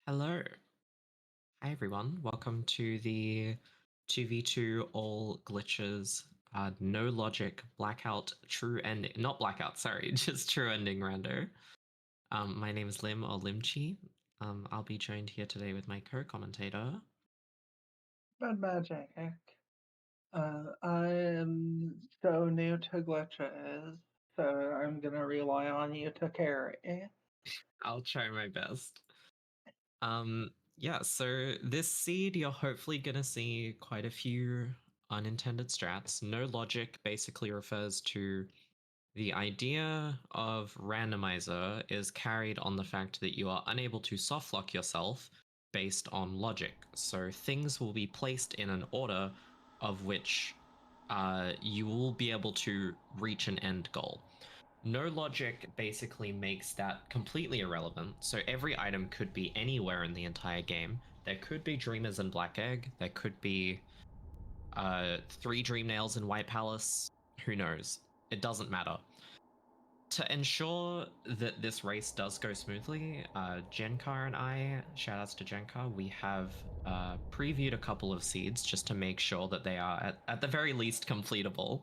Hello. Hi, everyone. Welcome to the 2v2 all glitches, no logic, blackout, true ending. Not blackout, sorry, just true ending rando. My name is Lim or Limchi. I'll be joined here today with my co-commentator. Bad magic. I am so new to glitches, so I'm gonna rely on you to carry. I'll try my best. Yeah, so this seed, you're hopefully gonna see quite a few unintended strats. No logic basically refers to the idea of randomizer is carried on the fact that you are unable to softlock yourself based on logic. So things will be placed in an order of which you will be able to reach an end goal. No logic basically makes that completely irrelevant. So every item could be anywhere in the entire game. There could be Dreamers in Black Egg. There could be 3 Dream Nails in White Palace. Who knows? It doesn't matter. To ensure that this race does go smoothly, Jenkar and I, shoutouts to Jenkar, we have previewed a couple of seeds just to make sure that they are at the very least completable.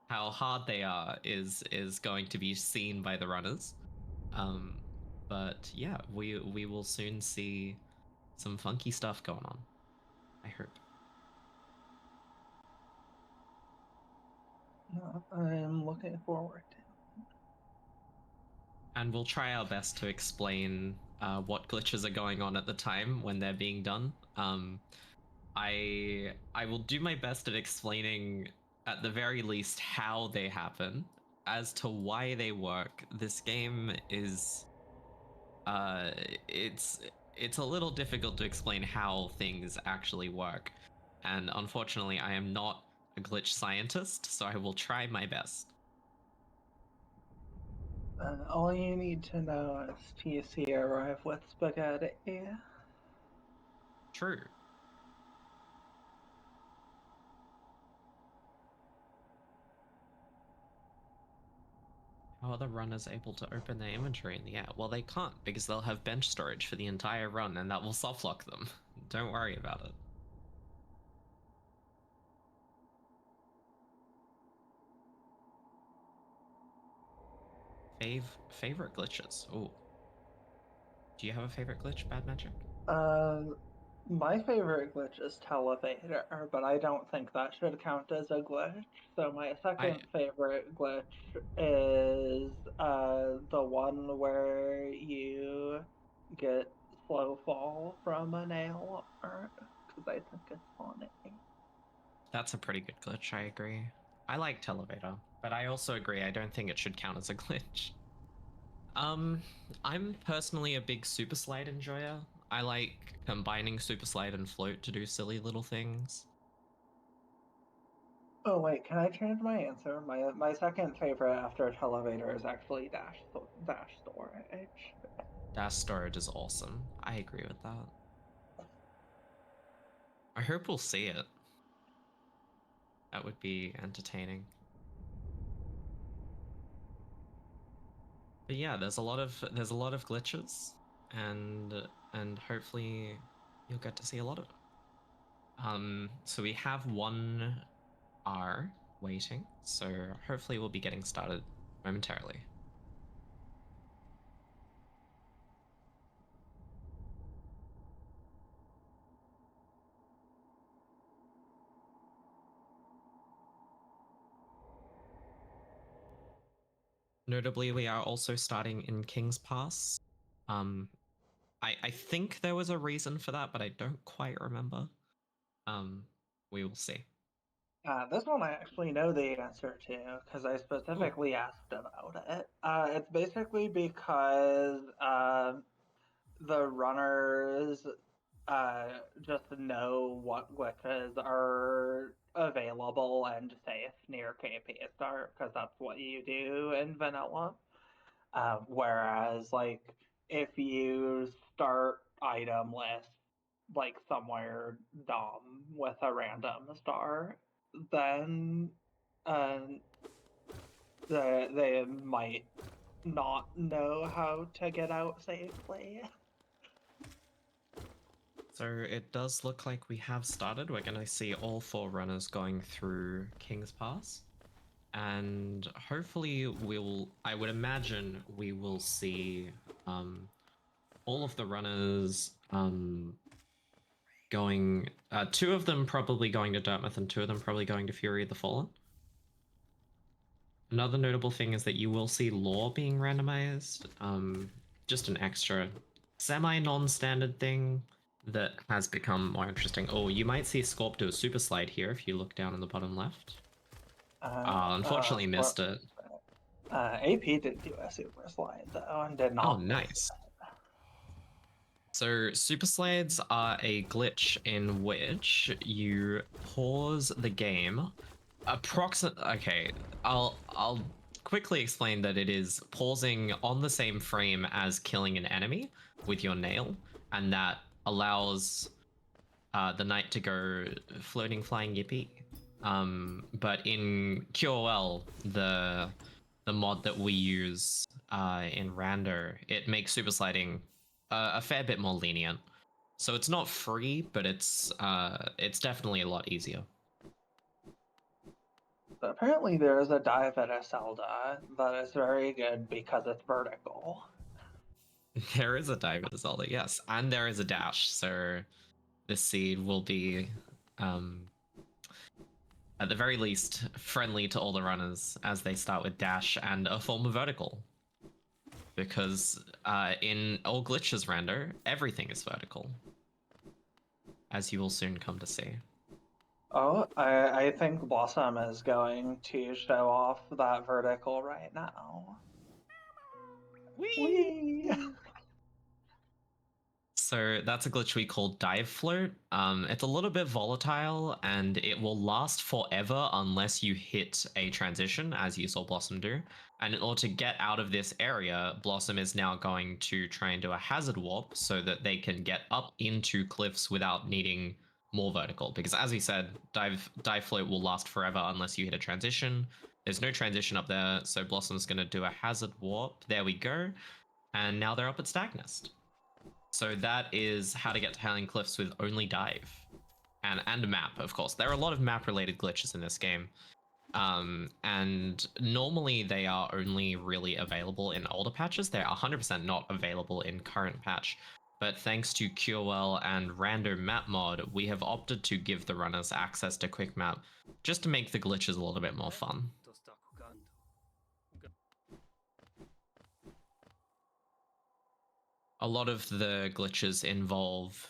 How hard they are is going to be seen by the runners. But yeah, we will soon see some funky stuff going on. I hope. I'm looking forward to. And we'll try our best to explain what glitches are going on at the time when they're being done. I will do my best at explaining at the very least how they happen. As to why they work, this game is uh it's it's a little difficult to explain how things actually work. And unfortunately, I am not a glitch scientist, so I will try my best. All you need to know is TC arrive with spaghetti. True. How are the runners able to open their inventory in the air? Well, they can't because they'll have bench storage for the entire run and that will softlock them. Don't worry about it. Favorite glitches? Oh, do you have a favorite glitch, Bad Magic? Uh, my favorite glitch is Televator, but I don't think that should count as a glitch. So my I second favorite glitch is the one where you get slow fall from a nail art, because I think it's funny. That's a pretty good glitch. I agree. I like Televator, but I also agree. I don't think it should count as a glitch. Um, I'm personally a big super slide enjoyer. I like combining super slide and float to do silly little things. Oh wait, can I change my answer? My second favorite after Televator is actually dash storage. Dash storage is awesome. I agree with that. I hope we'll see it. That would be entertaining. But yeah, there's a lot of glitches, and hopefully you'll get to see a lot of it. So we have one R waiting, so hopefully we'll be getting started momentarily. Notably, we are also starting in King's Pass. Um, I think there was a reason for that, but I don't quite remember. Um, we will see. This one I actually know the answer to because I Oh, specifically asked about it. It's basically because the runners just know what glitches are available and safe near KP start because that's what you do in vanilla. Whereas, like, if you start item list like somewhere dumb with a random star, then uh, they might not know how to get out safely. So it does look like we have started. We're going to see all 4 runners going through King's Pass. And hopefully I would imagine we will see all of the runners going, 2 of them probably going to Dartmouth and 2 of them probably going to Fury of the Fallen. Another notable thing is that you will see lore being randomized, just an extra semi-non-standard thing that has become more interesting. Oh, you might see Scorp do a super slide here if you look down in the bottom left. Unfortunately missed it. AP did do a super slide though and did Oh, not miss nice. So super slides are a glitch in which you pause the game. Okay, I'll quickly explain that it is pausing on the same frame as killing an enemy with your nail, and that allows the knight to go floating, flying, yippee. But in QOL, the mod that we use in Rando, it makes super sliding a fair bit more lenient. So it's not free, but it's definitely a lot easier. But apparently there is a dive at Zelda that is very good because it's vertical. There is a dive at Zelda, yes, and there is a dash. So this seed will be, at the very least, friendly to all the runners as they start with dash and a form of vertical. Because in all glitches Rando, everything is vertical, as you will soon come to see. Oh, I think Blossom is going to show off that vertical right now. Whee! So that's a glitch we call dive float. It's a little bit volatile and it will last forever unless you hit a transition, as you saw Blossom do. And in order to get out of this area, Blossom is now going to try and do a hazard warp so that they can get up into cliffs without needing more vertical. Because as we said, dive float will last forever unless you hit a transition. There's no transition up there, so Blossom's going to do a hazard warp. There we go. And now they're up at Stagnest. So that is how to get to Howling Cliffs with only dive. And map, of course. There are a lot of map-related glitches in this game. And normally they are only really available in older patches. They're 100% not available in current patch. But thanks to QOL and Rando Map Mod, we have opted to give the runners access to Quick Map just to make the glitches a little bit more fun. A lot of the glitches involve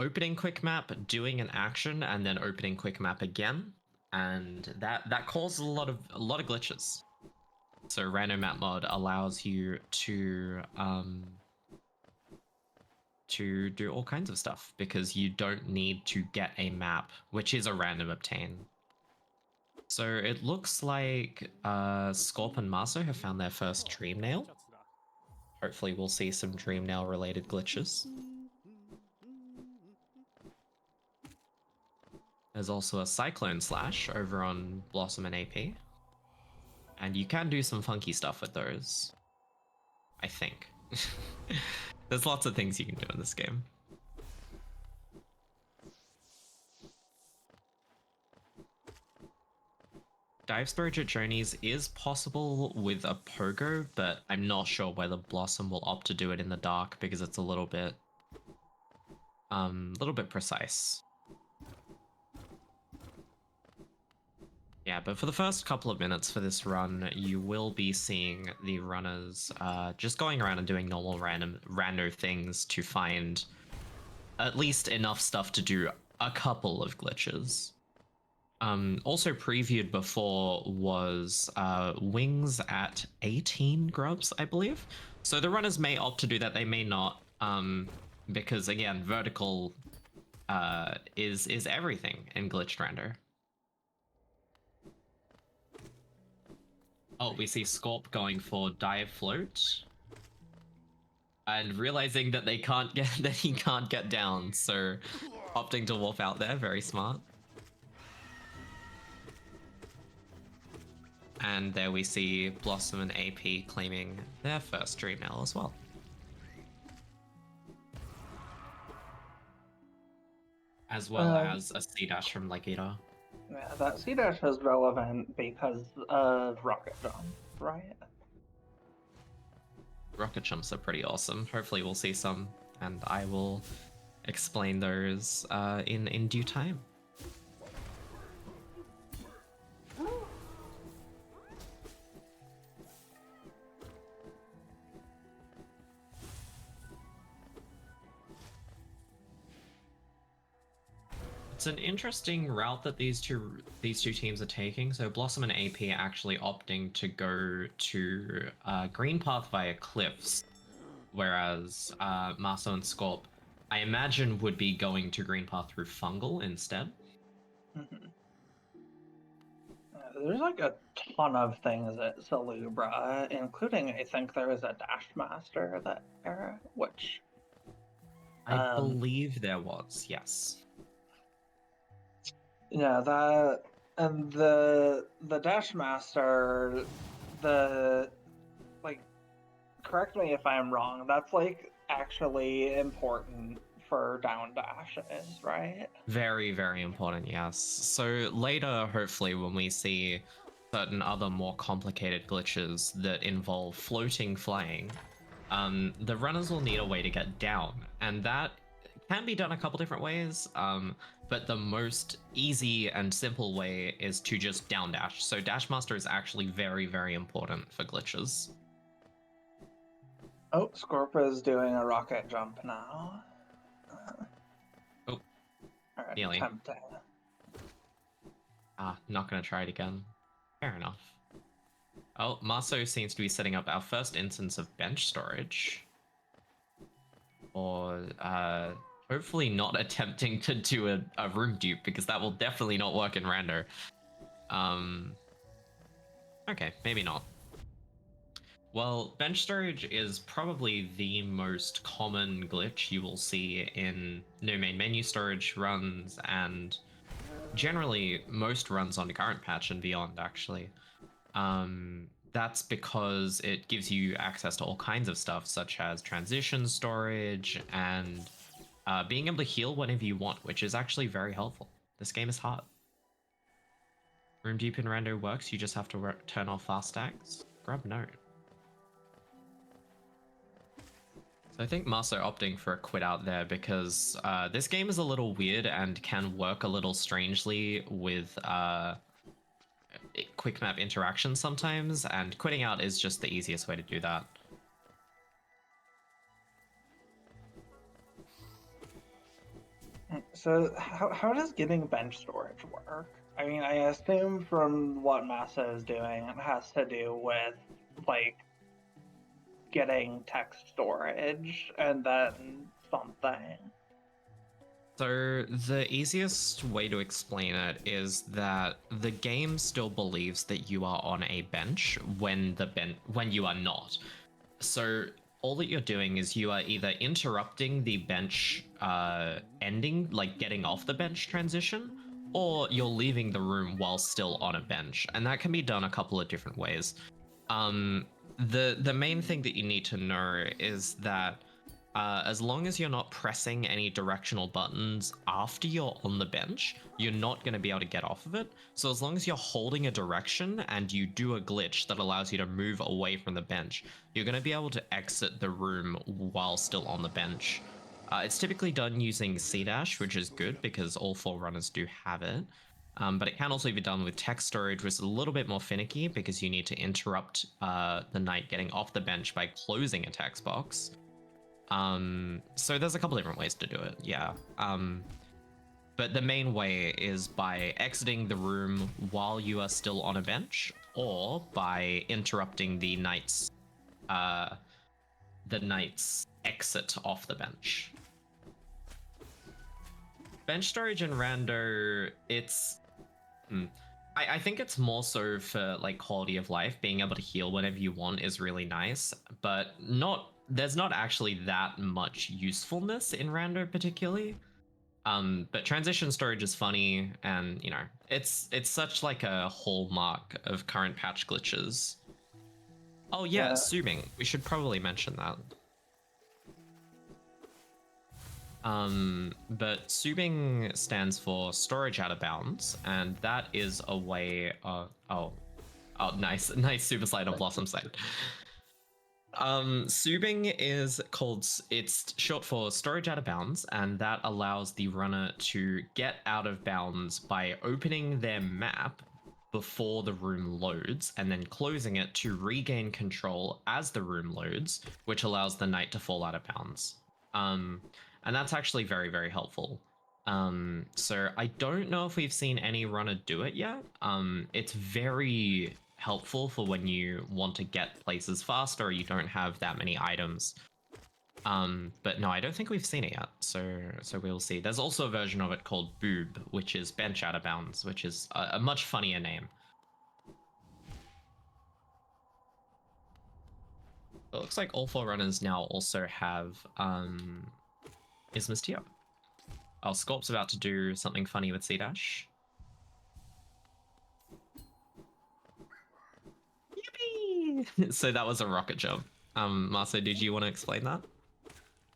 opening quick map, doing an action, and then opening quick map again, and that causes a lot of glitches. So random map mod allows you to do all kinds of stuff because you don't need to get a map, which is a random obtain. So it looks like Scorp and Maso have found their first Dream Nail. Hopefully we'll see some Dream Nail related glitches. There's also a Cyclone Slash over on Blossom and AP. And you can do some funky stuff with those, I think. There's lots of things you can do in this game. Dive Spirit Journeys is possible with a pogo, but I'm not sure whether Blossom will opt to do it in the dark because it's a little bit precise. Yeah, but for the first couple of minutes for this run, you will be seeing the runners just going around and doing normal rando things to find at least enough stuff to do a couple of glitches. Also previewed before was wings at 18 grubs, I believe. So the runners may opt to do that, they may not, because again, vertical is everything in glitched rando. Oh, we see Scorp going for dive float. And realizing that he can't get down, so opting to warp out there, very smart. And there we see Blossom and AP claiming their first Dream Nail as well. as well Um, as a C dash from Legata. yeah, that C dash is relevant because of rocket jump, right? Rocket jumps are pretty awesome. Hopefully, we'll see some, and I will explain those in due time. It's an interesting route that these two teams are taking. So Blossom and AP are actually opting to go to Green Path via Cliffs, whereas Marso and Scorp, I imagine, would be going to Green Path through Fungal instead. Mm-hmm. There's like a ton of things at Salubra, including I think there was a Dash Master that era, which I believe there was, yes. yeah, that and the Dash Master, the like correct me if I'm wrong, that's like actually important for down dashes, right? Very, very important, yes. So later, hopefully, when we see certain other more complicated glitches that involve floating flying, the runners will need a way to get down, and that can be done a couple different ways. But the most easy and simple way is to just down dash. So Dash Master is actually very, very important for glitches. Oh, Scorpa is doing a rocket jump now. Oh, Or nearly. attempting. Not gonna try it again. Fair enough. Oh, Maso seems to be setting up our first instance of bench storage. Or hopefully not attempting to do a room dupe, because that will definitely not work in Rando. Okay, maybe not. Well, bench storage is probably the most common glitch you will see in no main menu storage runs, and generally most runs on current patch and beyond, actually. That's because it gives you access to all kinds of stuff, such as transition storage and being able to heal whenever you want, which is actually very helpful. This game is hard. Room Deep in Rando works, you just have to turn off fast stacks. Grub note. So I think Maso opting for a quit out there because this game is a little weird and can work a little strangely with quick map interactions sometimes, and quitting out is just the easiest way to do that. So how does getting bench storage work? I mean, I assume from what Massa is doing, it has to do with like getting text storage and then something. So the easiest way to explain it is that the game still believes that you are on a bench when when you are not. So all that you're doing is you are either interrupting the bench ending, like getting off the bench transition, or you're leaving the room while still on a bench, and that can be done a couple of different ways. The main thing that you need to know is that as long as you're not pressing any directional buttons after you're on the bench, you're not going to be able to get off of it. So as long as you're holding a direction and you do a glitch that allows you to move away from the bench, you're going to be able to exit the room while still on the bench. It's typically done using C dash, which is good because all 4 runners do have it. But it can also be done with text storage, which is a little bit more finicky because you need to interrupt the knight getting off the bench by closing a text box. So there's a couple different ways to do it, yeah. But the main way is by exiting the room while you are still on a bench, or by interrupting the knight's exit off the bench. Bench storage in Rando, it's I think it's more so for like quality of life. Being able to heal whenever you want is really nice, but there's not actually that much usefulness in Rando particularly. But transition storage is funny, and you know, it's such like a hallmark of current patch glitches. Oh yeah, Yeah. Subing. We should probably mention that. But subing stands for storage out of bounds, and that is a way of nice super slide on Blossom side. Subing is called, it's short for storage out of bounds, and that allows the runner to get out of bounds by opening their map before the room loads and then closing it to regain control as the room loads, which allows the knight to fall out of bounds. And that's actually very, very helpful. So I don't know if we've seen any runner do it yet. It's very helpful for when you want to get places faster or you don't have that many items. But no, I don't think we've seen it yet. So we'll see. There's also a version of it called Boob, which is bench out of bounds, which is a much funnier name. It looks like all 4 runners now also have Isma's Tier. Oh, Scorp's about to do something funny with C-Dash. Yippee! So that was a rocket jump. Marco, did you want to explain that?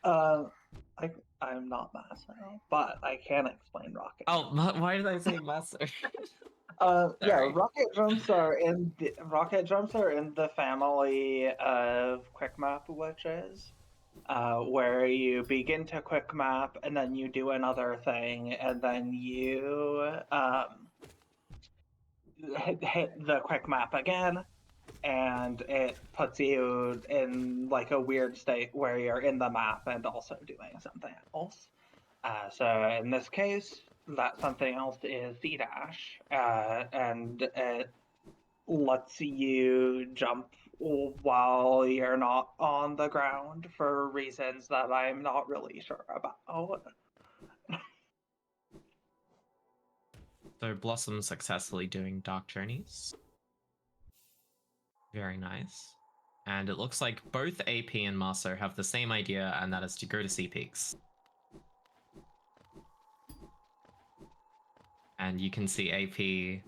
I'm not Maso, but I can explain rocket. Oh, why did I say Maso? Yeah, rocket jumps are in the family of quick map witches, where you begin to quick map and then you do another thing and then you hit the quick map again, and it puts you in like a weird state where you're in the map and also doing something else. So in this case, that something else is Z-Dash, and it lets you jump while you're not on the ground for reasons that I'm not really sure about. So Blossom successfully doing Dark Journeys. Very nice. And it looks like both AP and Marso have the same idea, and that is to go to Sea Peaks. And you can see AP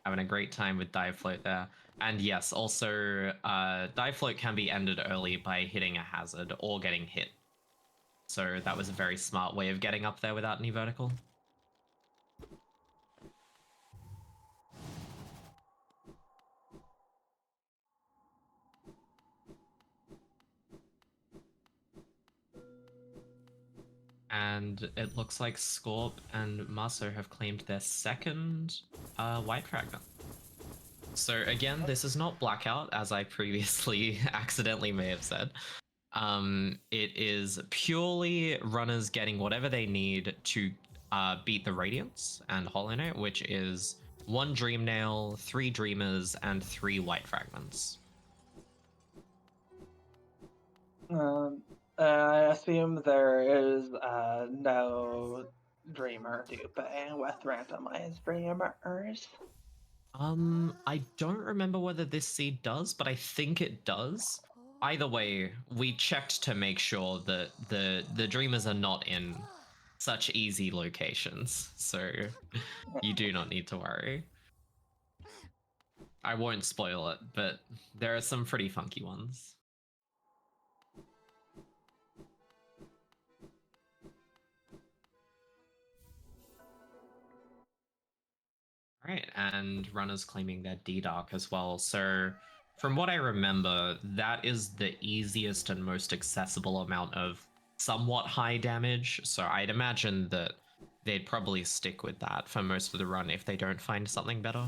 having a great time with Dive Float there. And yes, also Dive Float can be ended early by hitting a hazard or getting hit. So that was a very smart way of getting up there without any vertical. And it looks like Scorp and Maso have claimed their second white fragment. So again, this is not Blackout, as I previously accidentally may have said. It is purely runners getting whatever they need to beat the Radiance and Hollow Knight, which is 1 Dream Nail, 3 Dreamers, and 3 White Fragments. I assume there is no dreamer duping with randomized dreamers. I don't remember whether this seed does, but I think it does. Either way, we checked to make sure that the dreamers are not in such easy locations, so you do not need to worry. I won't spoil it, but there are some pretty funky ones. Right, and runners claiming their D-Dark as well. So from what I remember, that is the easiest and most accessible amount of somewhat high damage. So I'd imagine that they'd probably stick with that for most of the run if they don't find something better.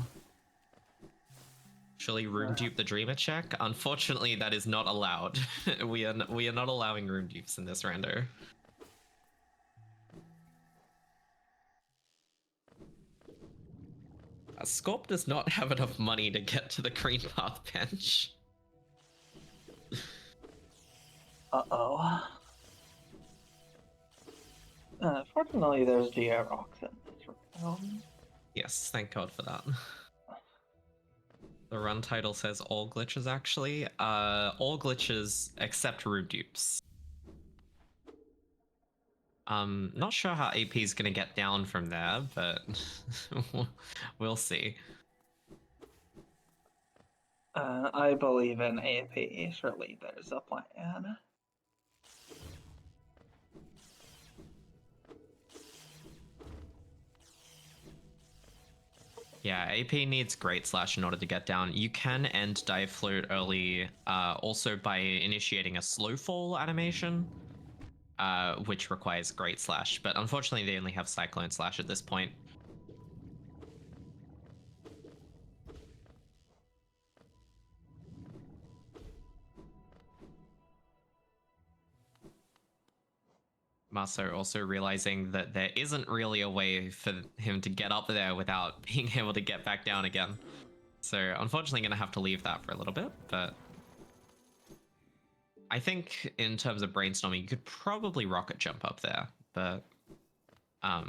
Actually, room dupe the dreamer check. Unfortunately, that is not allowed. we are not allowing room dupes in this rando. Scorp does not have enough money to get to the green path bench. Uh-oh. Fortunately, there's Georox in this room. Yes, thank God for that. The run title says all glitches, actually. All glitches except room dupes. Not sure how AP is gonna get down from there, but we'll see. I believe in AP. Surely there's a plan. Yeah, AP needs Great Slash in order to get down. You can end Dive Flute early, also by initiating a slow fall animation, which requires Great Slash. But unfortunately, they only have Cyclone Slash at this point. Maso also realizing that there isn't really a way for him to get up there without being able to get back down again. So unfortunately going to have to leave that for a little bit, but I think in terms of brainstorming, you could probably rocket jump up there, but no,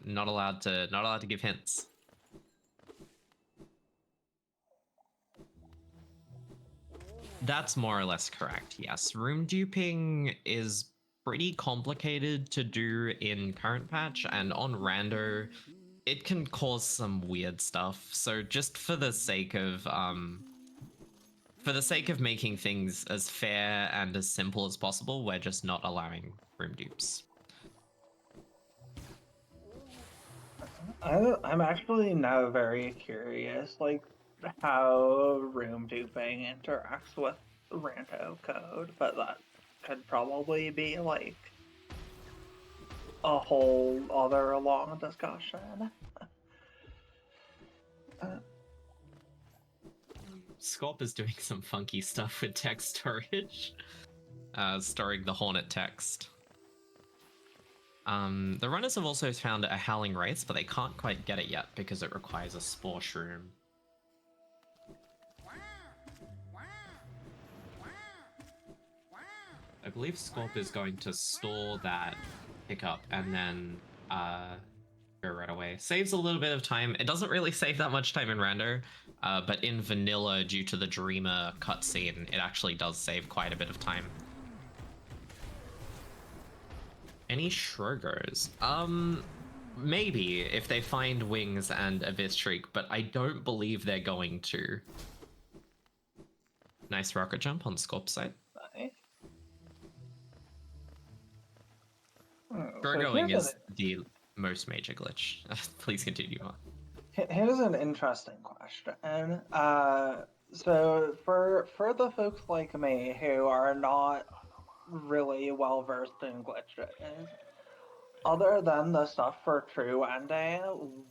not allowed to give hints. That's more or less correct. Yes, room duping is pretty complicated to do in current patch, and on Rando, it can cause some weird stuff. So just for the sake of making things as fair and as simple as possible, we're just not allowing room dupes. I'm actually now very curious, like, how room duping interacts with Rando code, but that could probably be, like, a whole other long discussion. Scorp is doing some funky stuff with text storage, storing the Hornet text. The runners have also found a Howling Wraiths, but they can't quite get it yet because it requires a Spore Shroom. I believe Scorp is going to store that pickup and then go right away. Saves a little bit of time. It doesn't really save that much time in Rando, but in vanilla, due to the Dreamer cutscene, it actually does save quite a bit of time. Any Shrogos? Maybe, if they find Wings and Abyss Shriek, but I don't believe they're going to. Nice rocket jump on Scorp's side. Nice. Shrogoing is the most major glitch. Please continue on. Here's an interesting question. So for the folks like me who are not really well versed in glitches, other than the stuff for true ending,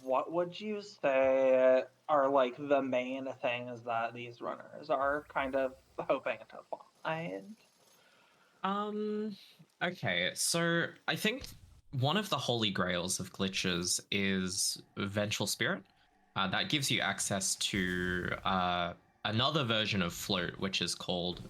what would you say are like the main things that these runners are kind of hoping to find? Okay, so I think one of the holy grails of glitches is Vengeful Spirit. That gives you access to another version of float, which is called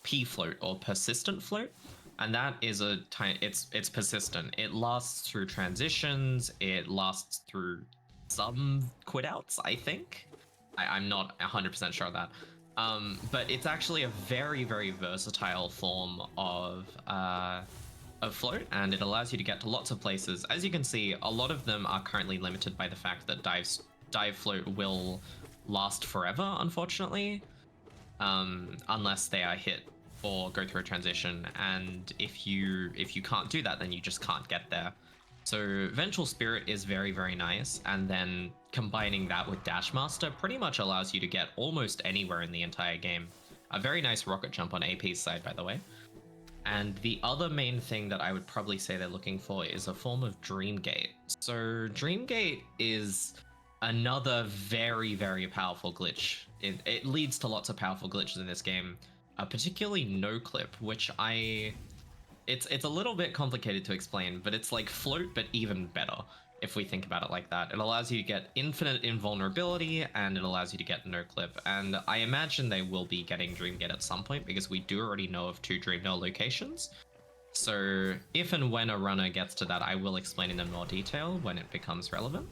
P float or persistent float, and that is it's persistent. It lasts through transitions. It lasts through some quit outs, I think. I'm not 100% sure of that. But it's actually a very, very versatile form of float, and it allows you to get to lots of places. As you can see, a lot of them are currently limited by the fact that dive float will last forever, unfortunately, unless they are hit or go through a transition. And if you can't do that, then you just can't get there. So Vengeful Spirit is very, very nice, and then combining that with Dash Master pretty much allows you to get almost anywhere in the entire game. A very nice rocket jump on AP's side, by the way. And the other main thing that I would probably say they're looking for is a form of Dreamgate. So Dreamgate is another very, very powerful glitch. It leads to lots of powerful glitches in this game, particularly No Clip, which it's a little bit complicated to explain, but it's like float, but even better if we think about it like that. It allows you to get infinite invulnerability, and it allows you to get no clip. And I imagine they will be getting Dreamgate at some point, because we do already know of 2 Dreamgate locations. So if and when a runner gets to that, I will explain in more detail when it becomes relevant.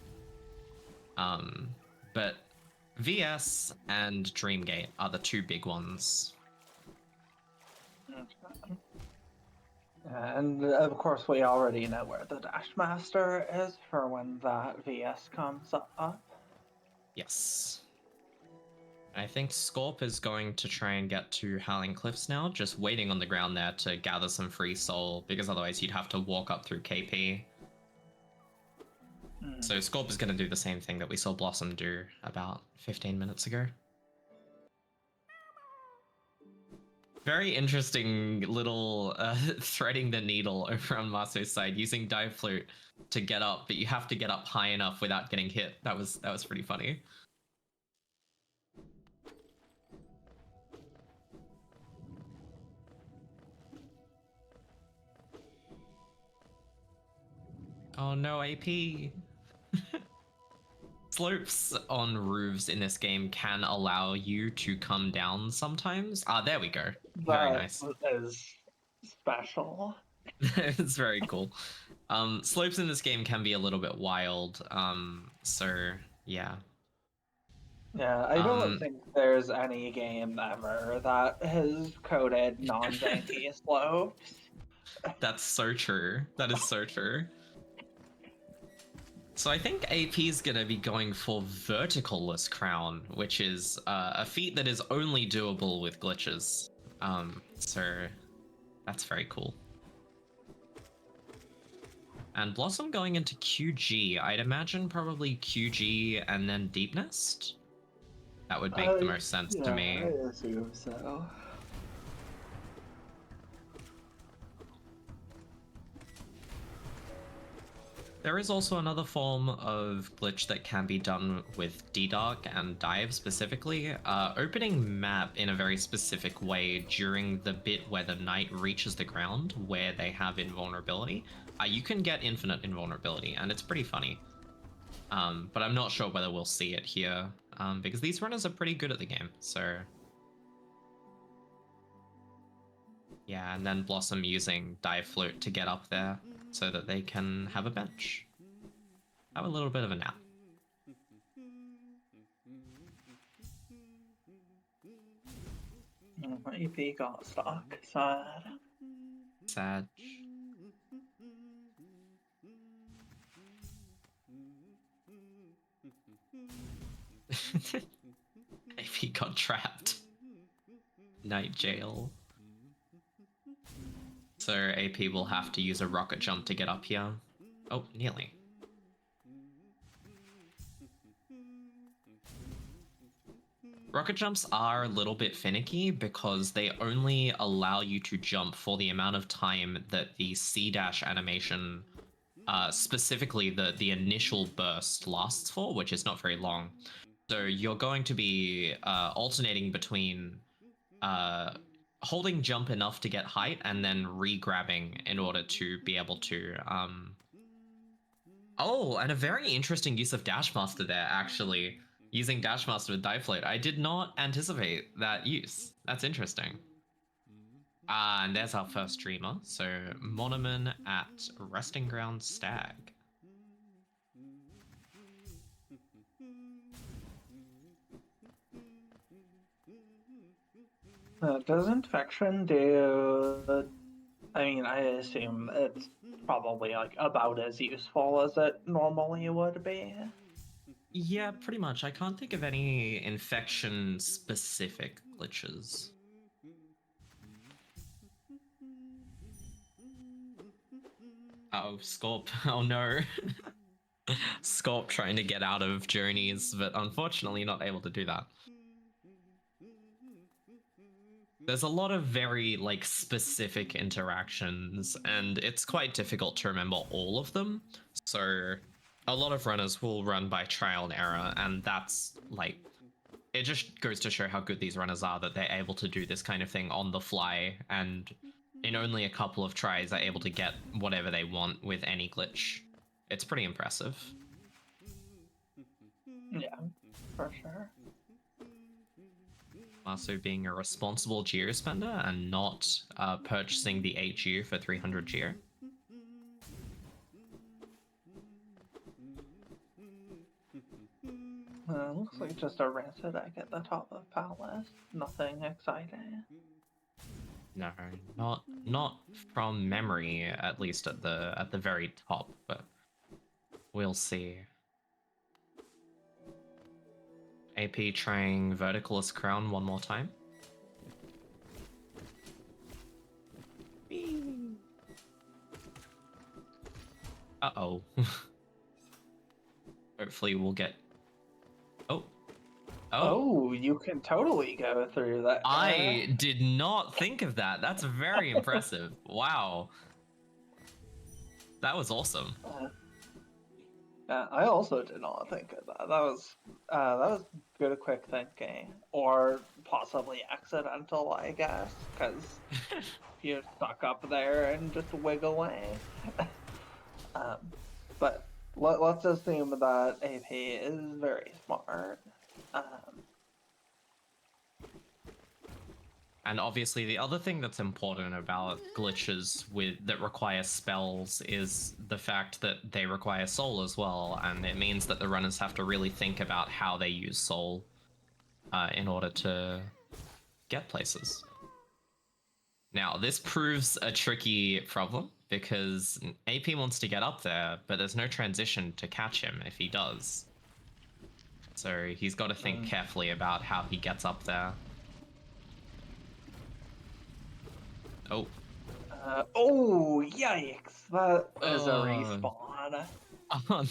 But VS and Dreamgate are the 2 big ones. And of course, we already know where the Dash Master is for when that VS comes up. Yes. I think Scorp is going to try and get to Howling Cliffs now, just waiting on the ground there to gather some free soul, because otherwise you'd have to walk up through KP. Mm. So Scorp is going to do the same thing that we saw Blossom do about 15 minutes ago. Very interesting little threading the needle over on Maso's side, using Dive Flute to get up, but you have to get up high enough without getting hit. That was pretty funny. Oh no, AP. Slopes on roofs in this game can allow you to come down sometimes. Ah, there we go. Very That nice. is special. It's very cool. Slopes in this game can be a little bit wild. So yeah. Yeah, I don't think there's any game ever that has coded non-janky slopes. That's so true. That is so true. So I think AP is going to be going for Verticalless Crown, which is a feat that is only doable with glitches. So that's very cool. And Blossom going into QG, I'd imagine probably QG and then Deep Nest. That would make the most sense to me. I assume so. There is also another form of glitch that can be done with D-Dark and Dive specifically, opening map in a very specific way during the bit where the knight reaches the ground where they have invulnerability. You can get infinite invulnerability, and it's pretty funny. But I'm not sure whether we'll see it here, because these runners are pretty good at the game, so... Yeah, and then Blossom using Dive Flute to get up there so that they can have a bench. Have a little bit of a nap. EP got stuck. Sad. Sad. If he got trapped. Night jail. So AP will have to use a rocket jump to get up here. Oh, nearly. Rocket jumps are a little bit finicky because they only allow you to jump for the amount of time that the C-dash animation, specifically the initial burst, lasts for, which is not very long. So you're going to be alternating between holding jump enough to get height and then re-grabbing in order to be able to... Oh, and a very interesting use of Dashmaster there, actually. Using Dashmaster with Dive Flute. I did not anticipate that use. That's interesting. And there's our first streamer. So, Monoman at Resting Ground Stag. Does infection do... I mean, I assume it's probably like about as useful as it normally would be. Yeah, pretty much. I can't think of any infection-specific glitches. Oh, Scorp. Oh no. Scorp trying to get out of journeys, but unfortunately not able to do that. There's a lot of very, like, specific interactions, and it's quite difficult to remember all of them. So a lot of runners will run by trial and error, and that's, like, it just goes to show how good these runners are that they're able to do this kind of thing on the fly, and in only a couple of tries are able to get whatever they want with any glitch. It's pretty impressive. Yeah, for sure. Also being a responsible geo spender and not purchasing the HU for 300 geo. Looks like just a rancid egg at the top of Palace. Nothing exciting. No, not from memory, at least at the very top, but we'll see. AP trying Verticalist Crown one more time. Uh-oh. hopefully we'll get... Oh. Oh, you can totally go through there. I did not think of that. That's very impressive. Wow. That was awesome. I also did not think of that. That was good, quick thinking, or possibly accidental, I guess, because you're stuck up there and just wiggle away. But let's assume that AP is very smart. And obviously the other thing that's important about glitches that require spells is the fact that they require soul as well, and it means that the runners have to really think about how they use soul in order to get places. Now, this proves a tricky problem because AP wants to get up there, but there's no transition to catch him if he does. So he's got to think carefully about how he gets up there. Oh. Oh, yikes. That is a respawn. Oh,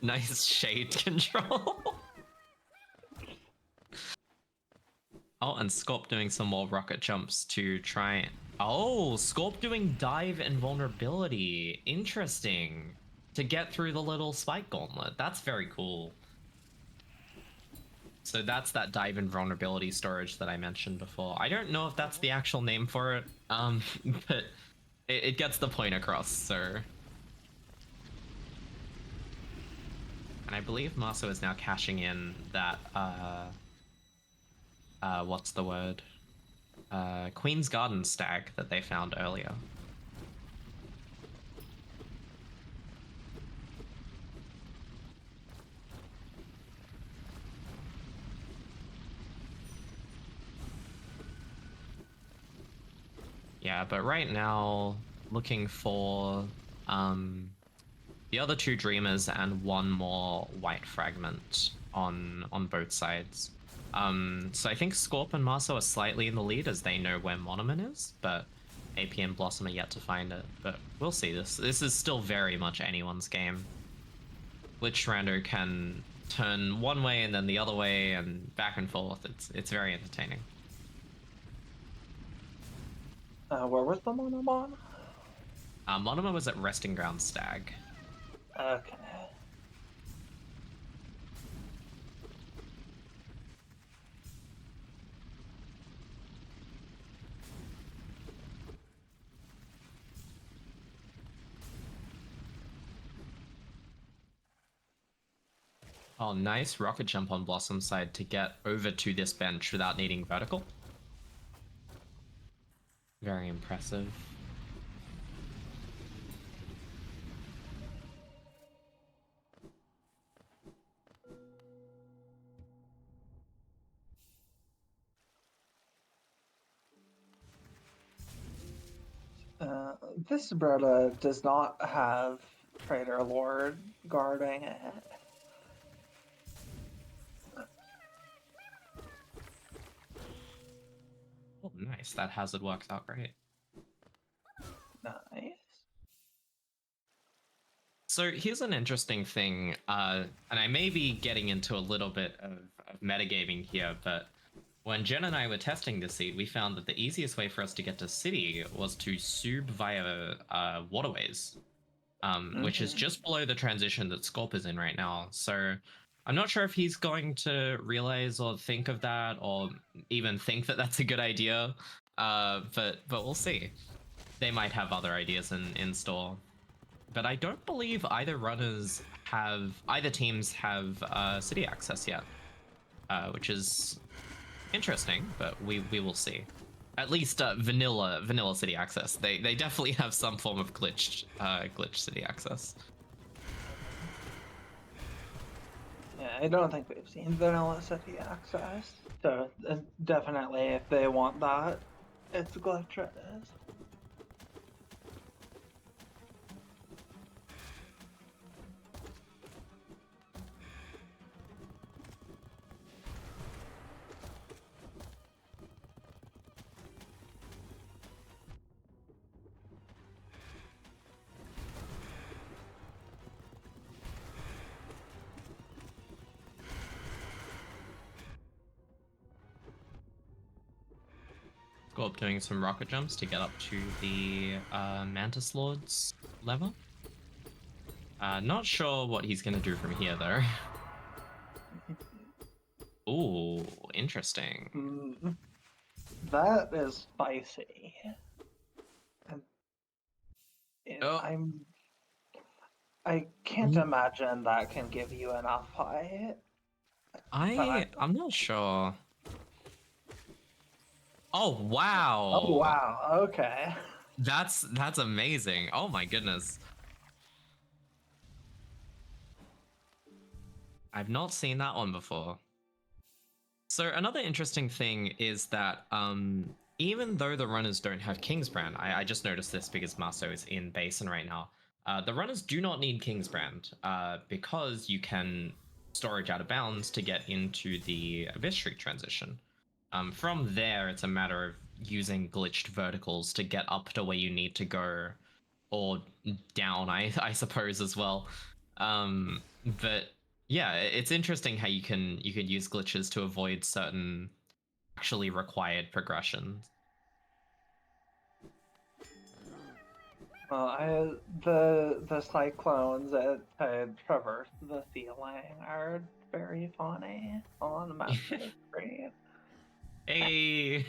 nice shade control. Oh, and Scorp doing some more rocket jumps to try... Oh, Scorp doing dive and vulnerability. Interesting. To get through the little spike gauntlet. That's very cool. So that's that dive and vulnerability storage that I mentioned before. I don't know if that's the actual name for it, but it gets the point across, so... And I believe Marso is now cashing in that, what's the word? Queen's Garden stag that they found earlier. Yeah, but right now, looking for the other two Dreamers and one more white fragment on both sides. So I think Scorp and Marso are slightly in the lead as they know where Monument is, but AP and Blossom are yet to find it. But we'll see. This is still very much anyone's game. Glitch Rando can turn one way and then the other way and back and forth. It's very entertaining. Where was the Monomon? Monument was at Resting Ground Stag. Okay. Oh, nice rocket jump on Blossom's side to get over to this bench without needing vertical. Very impressive. This Bretta does not have Trader Lord guarding it. Oh, nice. That hazard works out great. Nice. So here's an interesting thing, and I may be getting into a little bit of metagaming here, but when Jen and I were testing this seed, we found that the easiest way for us to get to City was to sub via waterways, which is just below the transition that Scorp is in right now. So I'm not sure if he's going to realize or think of that, or even think that that's a good idea, but we'll see. They might have other ideas in store. But I don't believe either teams have city access yet, which is interesting, but we will see. At least vanilla city access. They definitely have some form of glitch city access. Yeah, I don't think we've seen vanilla city access. So definitely, if they want that, it's glitches. Scorp doing some rocket jumps to get up to the Mantis Lord's level. Not sure what he's going to do from here, though. Ooh, interesting. That is spicy. Oh. I can't imagine that can give you enough fight. I'm not sure. Oh wow. Oh wow. Okay. That's amazing. Oh my goodness. I've not seen that one before. So another interesting thing is that even though the runners don't have Kingsbrand, I just noticed this because Maso is in Basin right now. The runners do not need Kingsbrand because you can storage out of bounds to get into the Abyss Shriek transition. From there, it's a matter of using glitched verticals to get up to where you need to go, or down, I suppose as well. But yeah, it's interesting how you can use glitches to avoid certain actually required progressions. Well, the cyclones that traverse the ceiling are very funny on the master screen. Hey.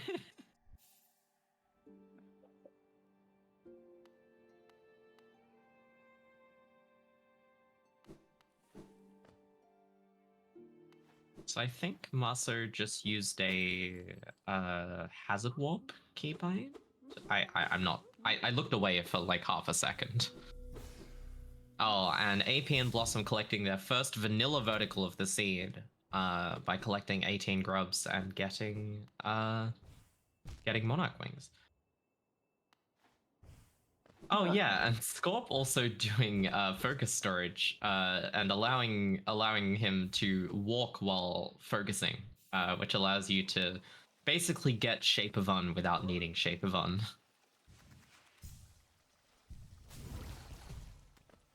So I think Maso just used a hazard warp keybind. I'm not. I looked away for like half a second. Oh, and AP and Blossom collecting their first vanilla vertical of the seed by collecting 18 grubs and getting Monarch Wings. Oh yeah, and Scorp also doing focus storage and allowing him to walk while focusing, which allows you to basically get Shape of Un without needing Shape of Un.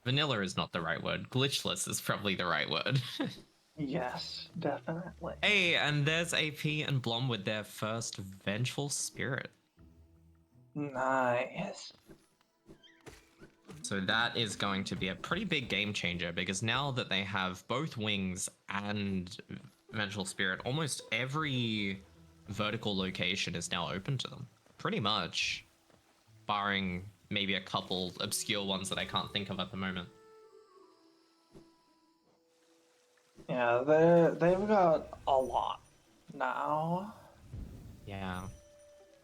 Vanilla is not the right word. Glitchless is probably the right word. Yes, definitely. Hey, and there's AP and Blom with their first Vengeful Spirit. Nice. So that is going to be a pretty big game changer because now that they have both Wings and Vengeful Spirit, almost every vertical location is now open to them. Pretty much. Barring maybe a couple obscure ones that I can't think of at the moment. Yeah, they've got a lot now. Yeah.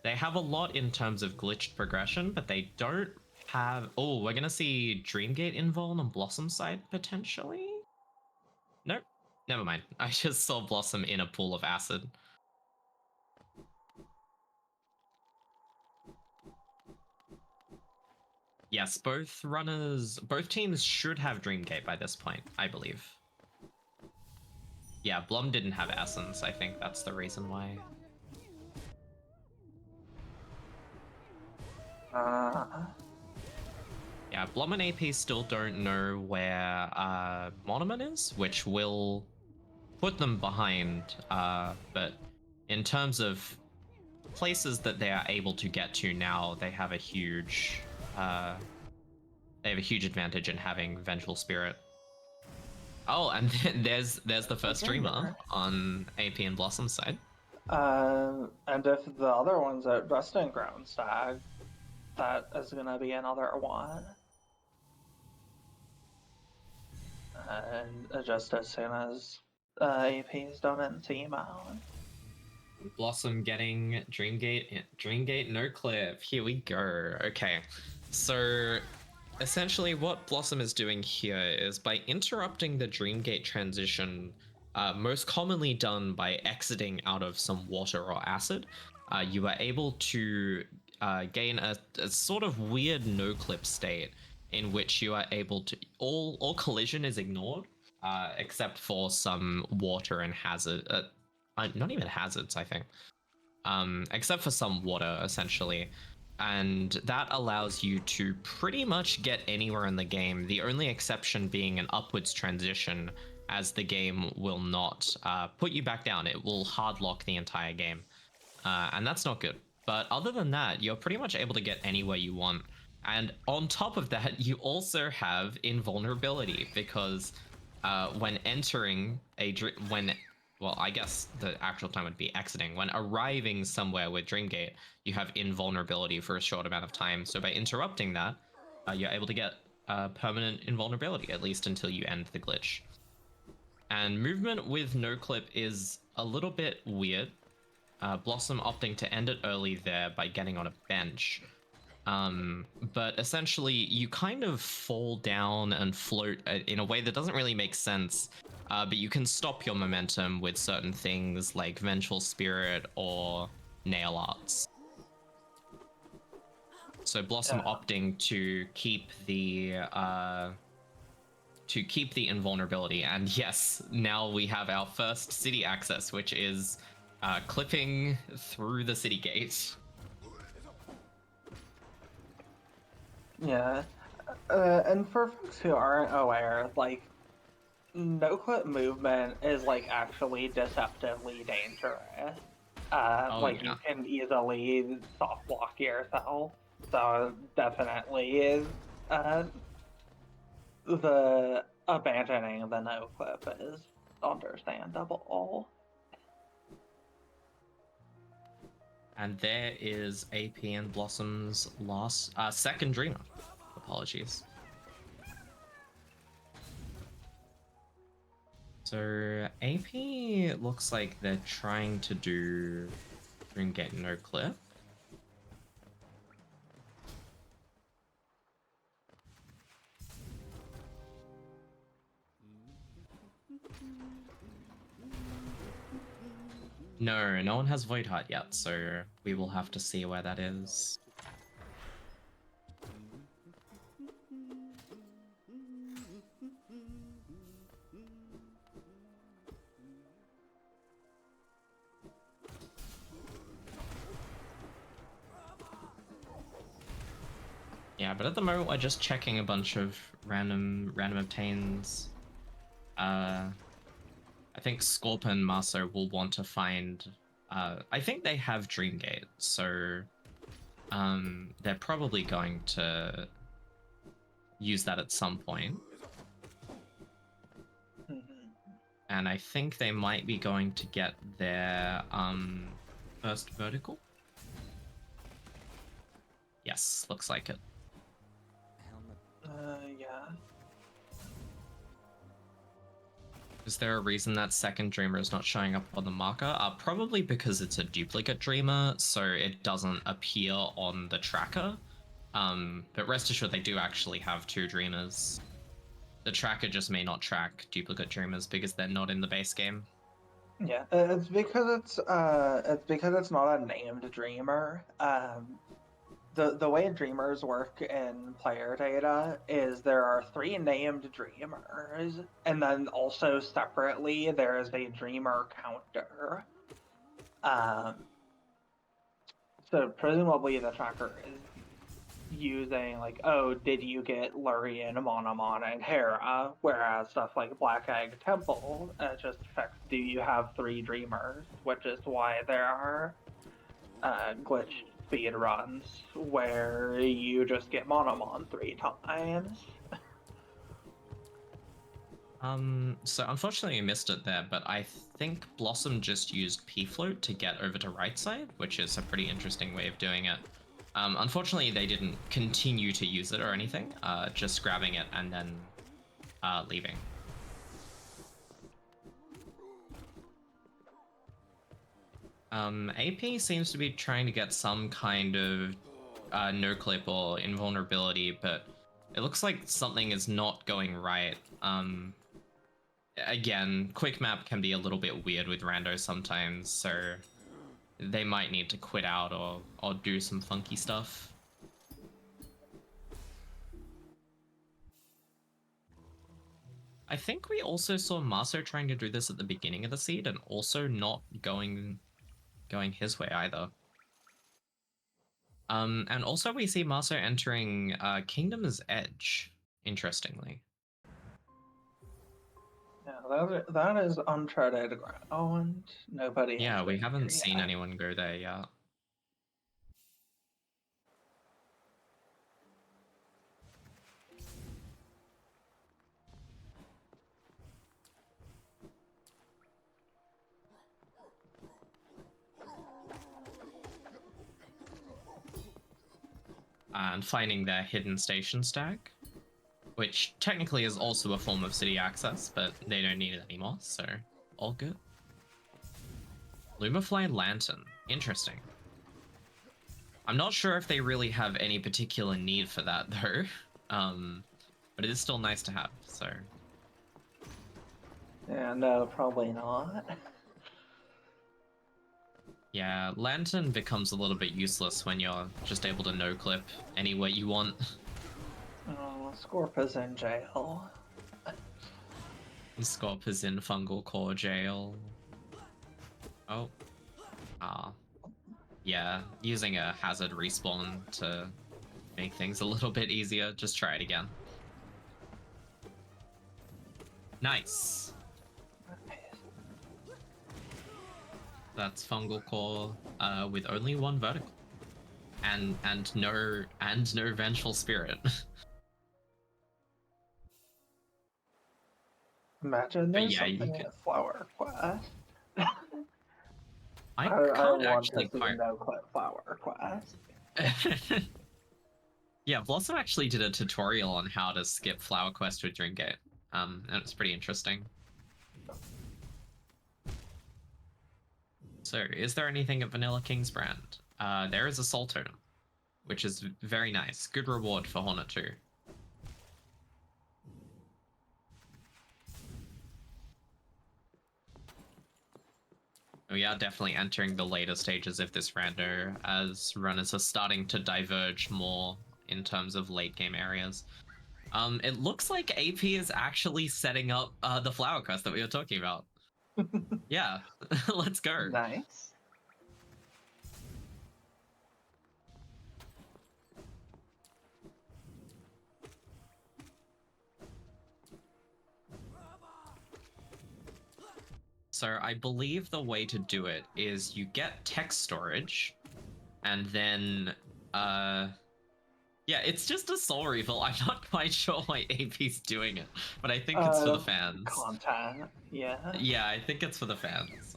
They have a lot in terms of glitched progression, but they don't have... Oh, we're going to see Dreamgate Invuln on Blossom's side, potentially? Nope. Never mind. I just saw Blossom in a pool of acid. Yes, both teams should have Dreamgate by this point, I believe. Yeah, Blum didn't have Essence. I think that's the reason why. Yeah, Blum and AP still don't know where Monument is, which will put them behind. But in terms of places that they are able to get to now, they have a huge advantage in having Vengeful Spirit. Oh, and there's the first streamer on AP and Blossom's side. And if the other one's at Resting Ground Stag, that is gonna be another one. And just as soon as AP's done in Seamount. Blossom getting Dreamgate no clip. Here we go. Okay, so essentially what Blossom is doing here is by interrupting the Dreamgate transition, most commonly done by exiting out of some water or acid, you are able to gain a sort of weird no clip state in which you are able to all collision is ignored except for some water and hazard. Not even hazards, I think. Except for some water, essentially. And that allows you to pretty much get anywhere in the game. The only exception being an upwards transition, as the game will not put you back down. It will hard lock the entire game. And that's not good. But other than that, you're pretty much able to get anywhere you want. And on top of that, you also have invulnerability because when entering well, I guess the actual time would be exiting. When arriving somewhere with Dreamgate, you have invulnerability for a short amount of time. So by interrupting that, you're able to get permanent invulnerability, at least until you end the glitch. And movement with no clip is a little bit weird. Blossom opting to end it early there by getting on a bench. But essentially, you kind of fall down and float in a way that doesn't really make sense. But you can stop your momentum with certain things like Vengeful Spirit or Nail Arts. So Blossom opting to keep the invulnerability, and yes, now we have our first city access, which is clipping through the city gate. Yeah, and for folks who aren't aware, like, no-clip movement is, like, actually deceptively dangerous. Like, you can easily soft block yourself, so definitely is, the abandoning the no-clip is understandable. And there is AP and Blossom's second Dreamer. Apologies. So AP looks like they're trying to do Dreamgate no clip. No one has Void Heart yet, so we will have to see where that is. Yeah, but at the moment we're just checking a bunch of random obtains. I think Scorpion and Maso will want to find. I think they have Dreamgate, so they're probably going to use that at some point. And I think they might be going to get their first vertical. Yes, looks like it. Yeah. Is there a reason that second Dreamer is not showing up on the marker? Probably because it's a duplicate Dreamer, so it doesn't appear on the tracker. But rest assured, they do actually have two Dreamers. The tracker just may not track duplicate Dreamers because they're not in the base game. Yeah, it's because it's not a named Dreamer. The way Dreamers work in player data is there are 3 named Dreamers, and then also separately there is a Dreamer counter. So presumably the tracker is using, like, oh, did you get Lurian, Monomon, and Hera? Whereas stuff like Black Egg Temple just checks, do you have 3 Dreamers? Which is why there are glitch speed runs where you just get Monomon 3 times. So unfortunately I missed it there, but I think Blossom just used P-Float to get over to right side, which is a pretty interesting way of doing it. Unfortunately, they didn't continue to use it or anything, just grabbing it and then leaving. AP seems to be trying to get some kind of no-clip or invulnerability, but it looks like something is not going right. Again, quick map can be a little bit weird with Rando sometimes, so they might need to quit out or do some funky stuff. I think we also saw Maso trying to do this at the beginning of the seed and also not going his way either. And also we see Maso entering Kingdom's Edge, interestingly. Yeah, that is uncharted ground. Nobody has Yeah, we been haven't here seen yet. anyone go there yet. and finding their hidden station stack, which technically is also a form of city access, but they don't need it anymore, so all good. Lumafly Lantern. Interesting. I'm not sure if they really have any particular need for that, though. But it is still nice to have, so... Yeah, no, probably not. Yeah, Lantern becomes a little bit useless when you're just able to no-clip anywhere you want. Oh, Scorp is in jail. Scorp is in Fungal Core jail. Oh. Ah. Yeah, using a hazard respawn to make things a little bit easier. Just try it again. Nice. That's Fungal Core with only one vertical. And no Vengeful Spirit. Imagine But there's yeah, you something could... at Flower Quest. I I can't want actually to see quite... no-clip Flower Quest. Yeah, Blossom actually did a tutorial on how to skip Flower Quest with Dreamgate. And it's pretty interesting. So, is there anything at Vanilla King's brand? There is a Soul Totem, which is very nice. Good reward for Hornet 2. We are definitely entering the later stages of this rando as runners are starting to diverge more in terms of late game areas. It looks like AP is actually setting up the Flower Quest that we were talking about. Yeah, let's go. Nice. So I believe the way to do it is you get text storage, and then, yeah, it's just a soul refill. I'm not quite sure why AP's doing it, but I think it's for the fans. Content, yeah. Yeah, I think it's for the fans.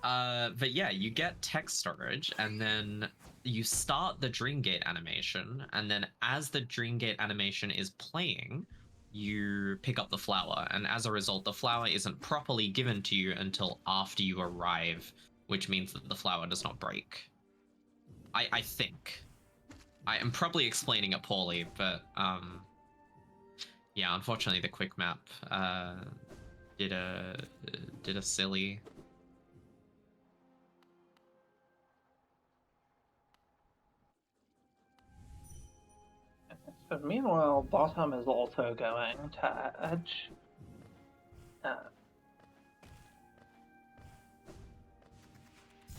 But yeah, you get text storage, and then you start the Dreamgate animation, and then as the Dreamgate animation is playing, you pick up the flower, and as a result, the flower isn't properly given to you until after you arrive, which means that the flower does not break. I think. I am probably explaining it poorly, but yeah, unfortunately the quick map did a silly. So meanwhile, Blossom is also going to Edge.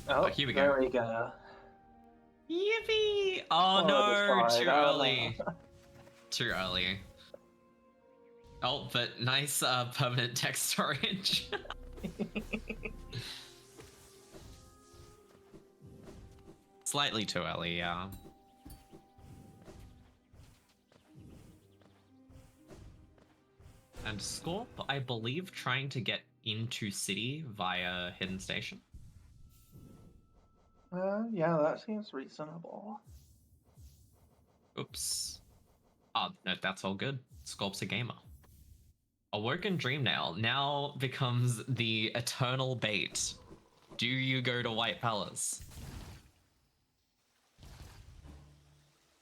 Oh, Here we go. there we go. Yippee! Oh no, too early. No. Too early. Oh, but nice permanent text storage. Slightly too early, yeah. And Scorp, I believe, trying to get into city via hidden station. Yeah, that seems reasonable. Oops. Oh, no, that's all good. Scorp's a gamer. Awoken Dreamnail now becomes the eternal bait. Do you go to White Palace?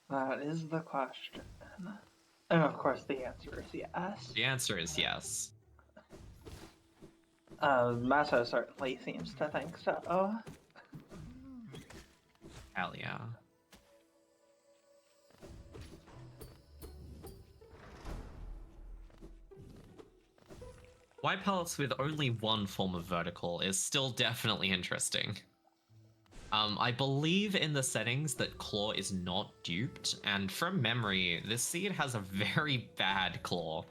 That is the question. And of course the answer is yes. The answer is yes. Mato certainly seems to think so. Hell yeah. White Palace with only one form of vertical is still definitely interesting. I believe in the settings that Claw is not duped, and from memory, this seed has a very bad Claw.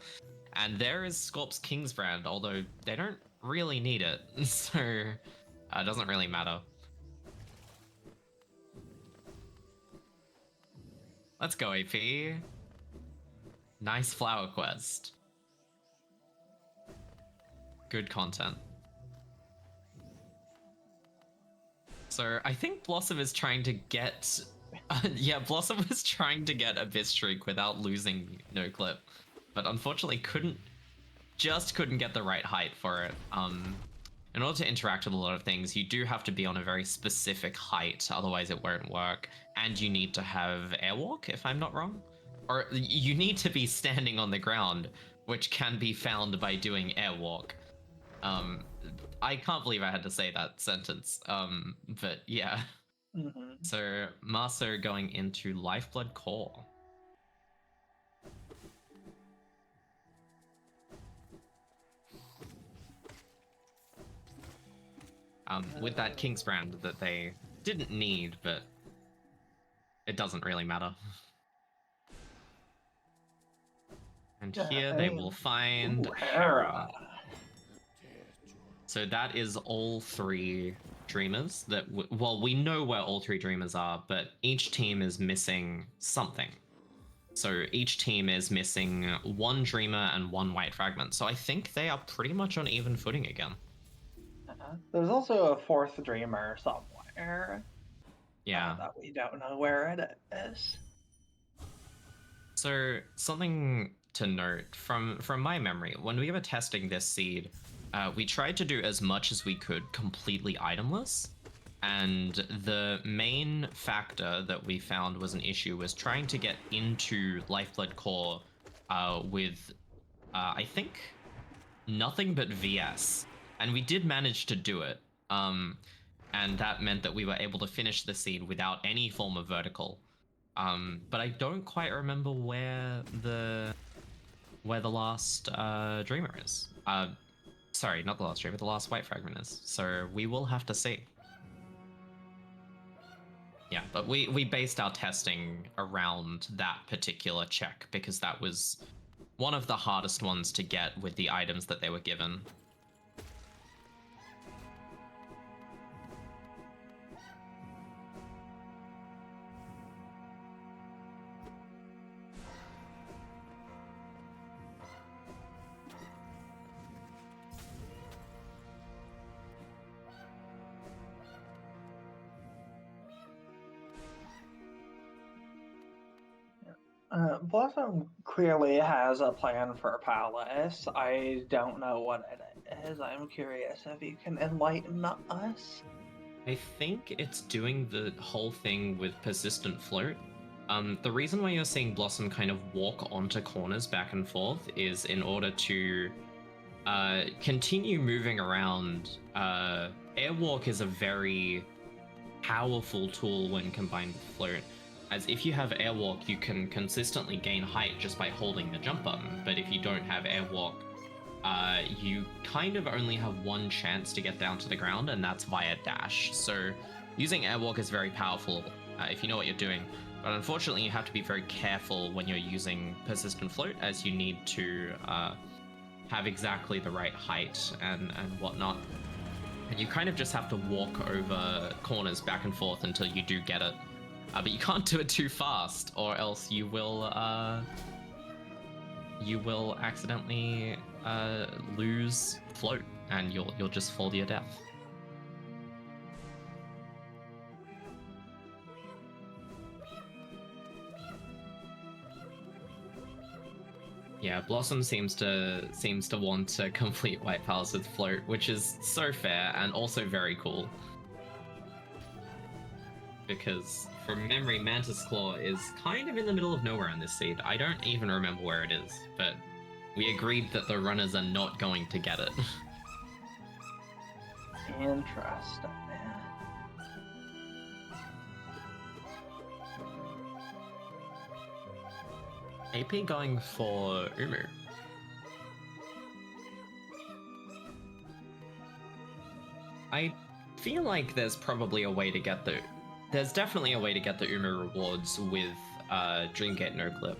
And there is Scorp's King's Brand, although they don't really need it, so it doesn't really matter. Let's go, AP. Nice flower quest. Good content. So I think Blossom is trying to get Yeah, Blossom was trying to get Abyss Shriek without losing no clip, but unfortunately couldn't get the right height for it. In order to interact with a lot of things, you do have to be on a very specific height, otherwise it won't work. And you need to have airwalk, if I'm not wrong. Or you need to be standing on the ground, which can be found by doing airwalk. Um, I can't believe I had to say that sentence. But yeah. Mm-hmm. So Maso going into Lifeblood Core. With that King's Brand that they didn't need, but it doesn't really matter. And here they will find Hera. So that is all three Dreamers that, well, we know where all three Dreamers are, but each team is missing something. So each team is missing one Dreamer and one White Fragment. So I think they are pretty much on even footing again. There's also a fourth Dreamer somewhere. Yeah. That we don't know where it is. So something to note from my memory, when we were testing this seed, we tried to do as much as we could completely itemless, and the main factor that we found was an issue was trying to get into Lifeblood Core with, I think, nothing but VS, and we did manage to do it. And that meant that we were able to finish the seed without any form of vertical. But I don't quite remember where the last Dreamer is. Sorry, not the last Dreamer, the last White Fragment is. So we will have to see. Yeah, but we based our testing around that particular check because that was one of the hardest ones to get with the items that they were given. Blossom clearly has a plan for Palace. I don't know what it is. I'm curious if you can enlighten us. I think it's doing the whole thing with persistent float. The reason why you're seeing Blossom kind of walk onto corners back and forth is in order to continue moving around. Airwalk is a very powerful tool when combined with float, as if you have airwalk, you can consistently gain height just by holding the jump button, but if you don't have airwalk, you kind of only have one chance to get down to the ground, and that's via dash. So using airwalk is very powerful if you know what you're doing, but unfortunately you have to be very careful when you're using persistent float, as you need to have exactly the right height and whatnot. And you kind of just have to walk over corners back and forth until you do get it. But you can't do it too fast, or else you will accidentally lose float, and you'll just fall to your death. Yeah, Blossom seems to want to complete White Palace with float, which is so fair and also very cool. Because from memory, Mantis Claw is kind of in the middle of nowhere on this seed. I don't even remember where it is, but we agreed that the runners are not going to get it. Interesting. AP going for Umu. I feel like there's probably a way to get the... There's definitely a way to get the Umu rewards with Dreamgate No Clip.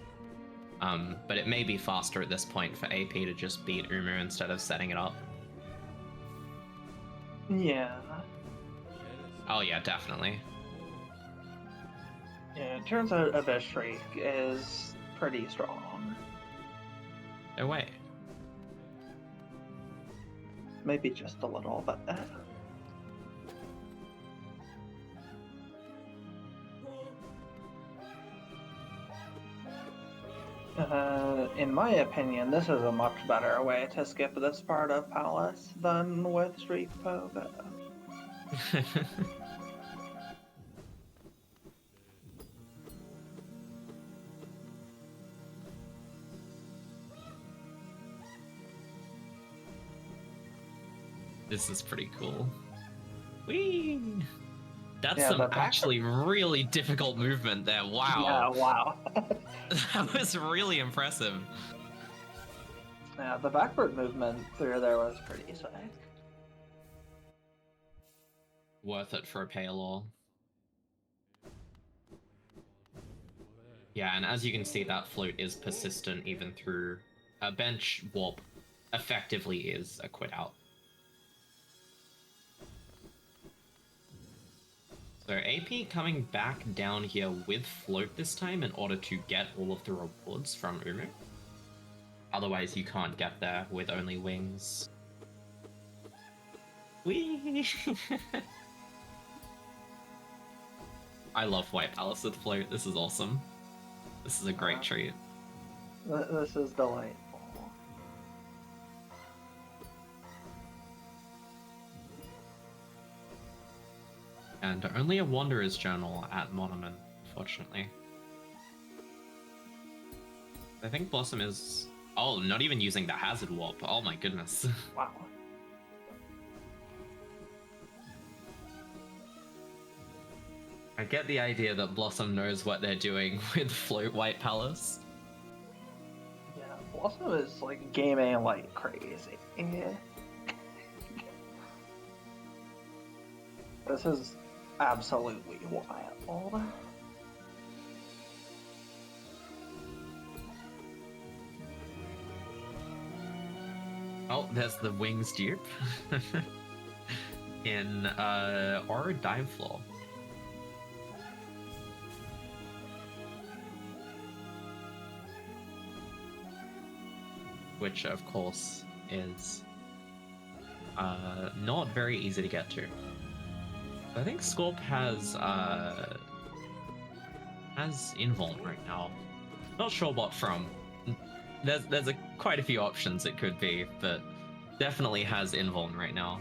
But it may be faster at this point for AP to just beat Umu instead of setting it up. Yeah. Oh yeah, definitely. Yeah, it turns out Abyss Shriek is pretty strong. No way. Maybe just a little, but... In my opinion, this is a much better way to skip this part of Palace than with Street Pogo. This is pretty cool. Whee! That's Yeah, some actually really difficult movement there. Wow. Yeah, wow. That was really impressive. Yeah, the backward movement through there was pretty sick. Worth it for a Paylor. Yeah, and as you can see, that float is persistent even through a bench warp. Effectively is a quit out. So AP coming back down here with float this time in order to get all of the rewards from Umu. Otherwise you can't get there with only wings. Whee! I love White Palace with float, this is awesome. This is a great treat. This is delightful. And only a Wanderer's Journal at Monument, fortunately. I think Blossom is... Oh, not even using the Hazard Warp. Oh my goodness. Wow. I get the idea that Blossom knows what they're doing with Float White Palace. Yeah, Blossom is like gaming like crazy. This is absolutely wild. Oh, there's the Wings dupe. In Aura Dive Floor. Which, of course, is not very easy to get to. I think Scorp has Invuln right now. Not sure what from. There's quite a few options it could be, but definitely has Invuln right now.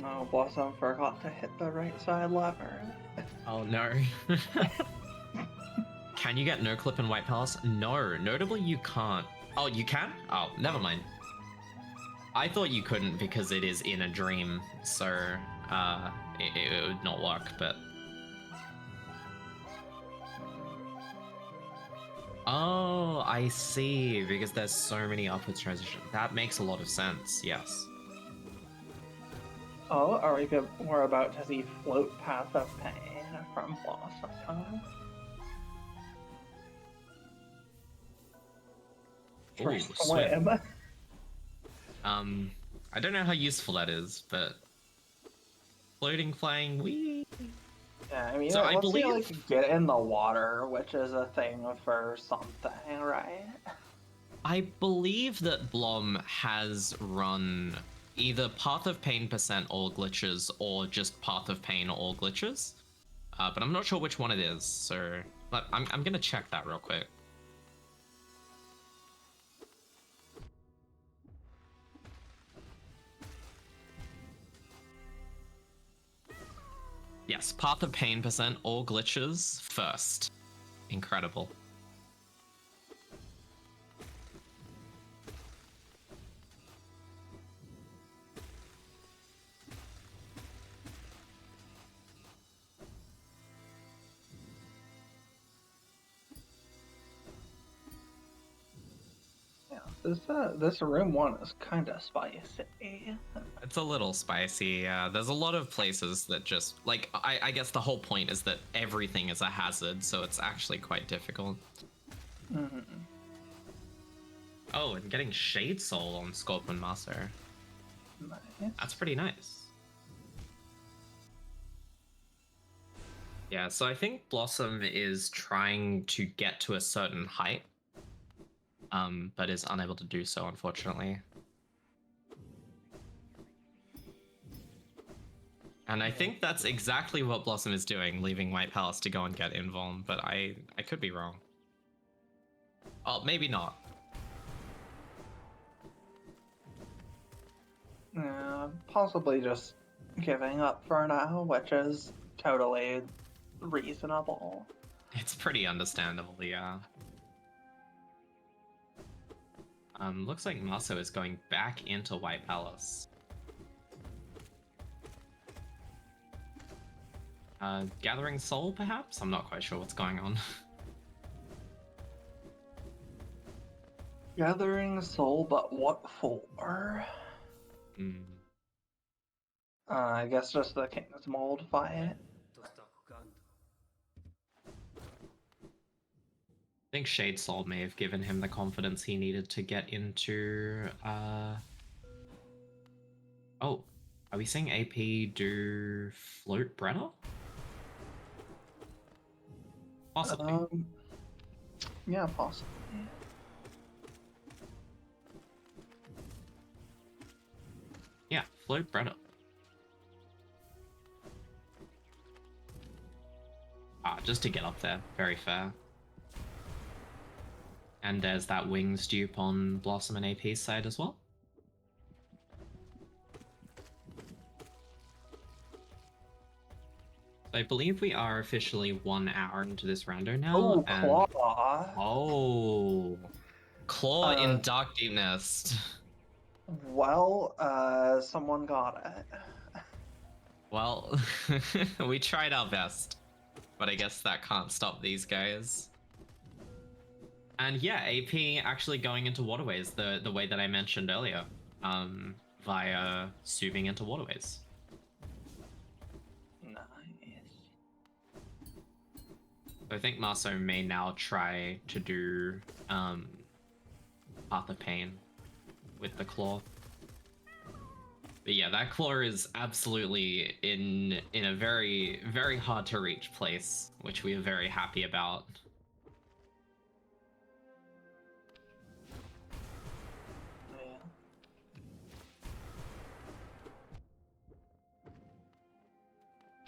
No, Blossom forgot to hit the right side lever. Oh no. Can you get no clip in White Palace? No, notably you can't. Oh, you can? Oh, never mind. I thought you couldn't because it is in a dream, so it would not work, but... Oh, I see, because there's so many upwards transitions. That makes a lot of sense, yes. Oh, are we're about to see Float Path of Pain from Blossom. Ooh, swim. I don't know how useful that is, but floating, flying, wee. Yeah, I mean, so let's see, like, get in the water, which is a thing for something, right? I believe that Blom has run either Path of Pain % all glitches or just Path of Pain all glitches, but I'm not sure which one it is. So, but I'm gonna check that real quick. Yes, Path of Pain % all glitches first. Incredible. This room one is kind of spicy. It's a little spicy. There's a lot of places that just like I guess the whole point is that everything is a hazard, so it's actually quite difficult. Mm-hmm. Oh, and getting Shade Soul on Scorpion Master. Nice. That's pretty nice. Yeah, so I think Blossom is trying to get to a certain height, but is unable to do so, unfortunately. And I think that's exactly what Blossom is doing, leaving White Palace to go and get Invuln, but I could be wrong. Oh, maybe not. Yeah, possibly just giving up for now, which is totally reasonable. It's pretty understandable, yeah. Looks like Maso is going back into White Palace. Gathering Soul, perhaps? I'm not quite sure what's going on. Gathering soul, but what for? Hmm. I guess just the King's Mold fight. I think Shade Soul may have given him the confidence he needed to get into. Oh, are we seeing AP do Float Brenner? Possibly. Yeah, possibly. Yeah, Float Brenner. Just to get up there. Very fair. And there's that Wings dupe on Blossom and AP's side as well. I believe we are officially 1 hour into this rando now. Oh, and... Claw! Oh! Claw in Dark Deep Nest. Well, someone got it. Well, we tried our best, but I guess that can't stop these guys. And yeah, AP actually going into waterways the way that I mentioned earlier, via soothing into waterways. Nice. So I think Maso may now try to do Path of Pain with the claw. But yeah, that claw is absolutely in a very, very hard to reach place, which we are very happy about. Yeah.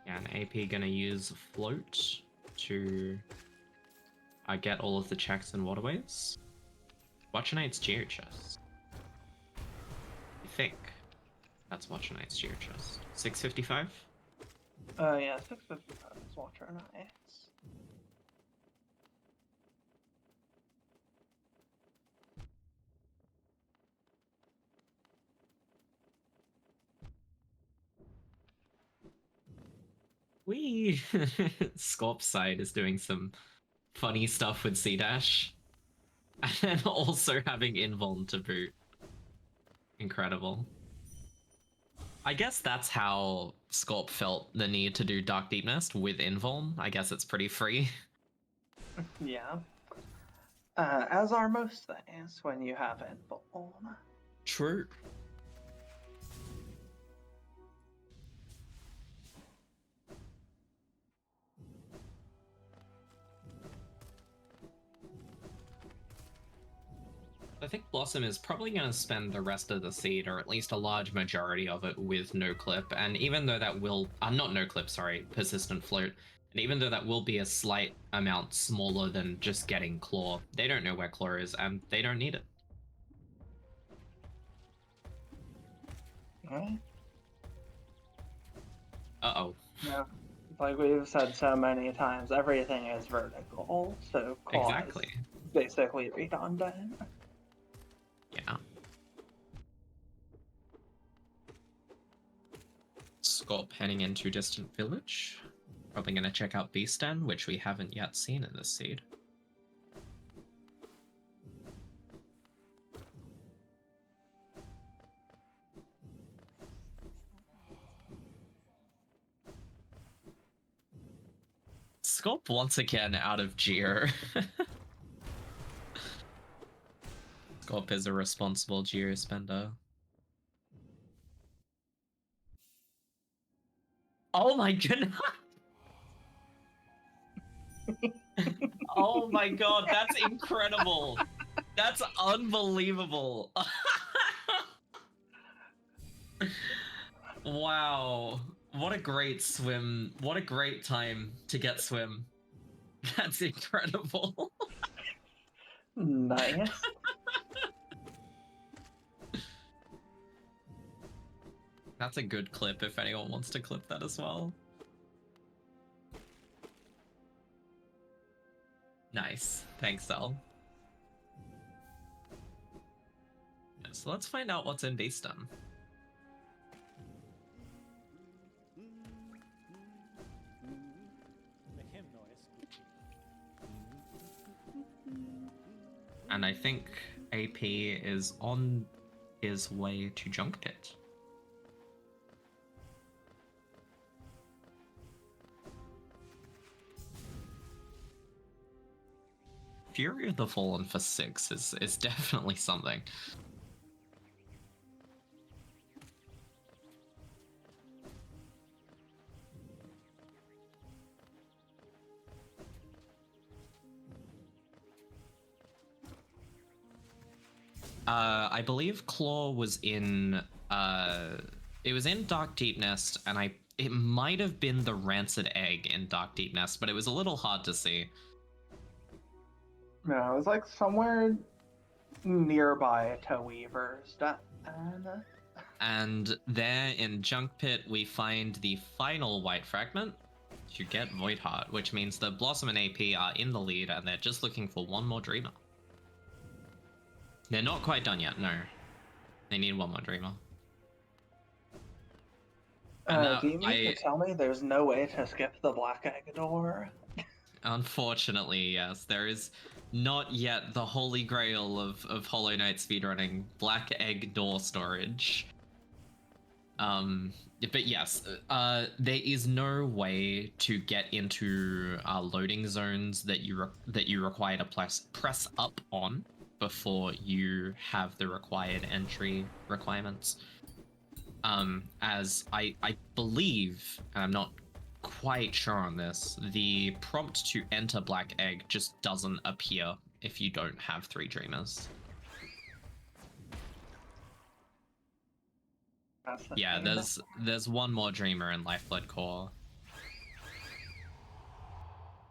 Yeah, and AP gonna use Float to get all of the checks and waterways. Watcher Knight's GeoChest. I think that's Watcher Knight's GeoChest. 655? Yeah, 655 is Watcher Knights. Wee! Scorp's side is doing some funny stuff with C-Dash. And also having Invuln to boot. Incredible. I guess that's how Scorp felt the need to do Dark Deep Nest with Invuln. I guess it's pretty free. Yeah. As are most things when you have Invuln. True. I think Blossom is probably going to spend the rest of the seed, or at least a large majority of it, with No Clip. And even though that will... not No Clip, sorry, Persistent Float. And even though that will be a slight amount smaller than just getting Claw, they don't know where Claw is, and they don't need it. Right? Uh-oh. Yeah. Like we've said so many times, everything is vertical, so claw Exactly. is basically redundant. Yeah. Scorp heading into Distant Village. Probably going to check out Beastan, which we haven't yet seen in this seed. Scorp once again out of Geo. Scorp is a responsible Geo spender. Oh my goodness! Oh my god, that's incredible. That's unbelievable. Wow. What a great swim. What a great time to get swim. That's incredible. Nice. That's a good clip if anyone wants to clip that as well. Nice. Thanks, Al. So let's find out what's in Beastum. The hymn noise. And I think AP is on his way to Junk Pit. Fury of the Fallen for 6 is definitely something. I believe Claw was in it was in Dark Deep Nest, and it might have been the Rancid Egg in Dark Deep Nest, but it was a little hard to see. No, it was like somewhere nearby to Weaver's. And there in Junk Pit, we find the final white fragment to get Void Heart, which means that Blossom and AP are in the lead, and they're just looking for one more Dreamer. They're not quite done yet, no. They need one more Dreamer. Do you mean to tell me there's no way to skip the Black Egg door? Unfortunately, yes. There is not yet the holy grail of Hollow Knight speedrunning, Black Egg door storage. But yes, there is no way to get into loading zones that you require to press up on before you have the required entry requirements. As I believe, and I'm not quite sure on this, the prompt to enter Black Egg just doesn't appear if you don't have 3 Dreamers. Yeah, there's one more Dreamer in Lifeblood Core.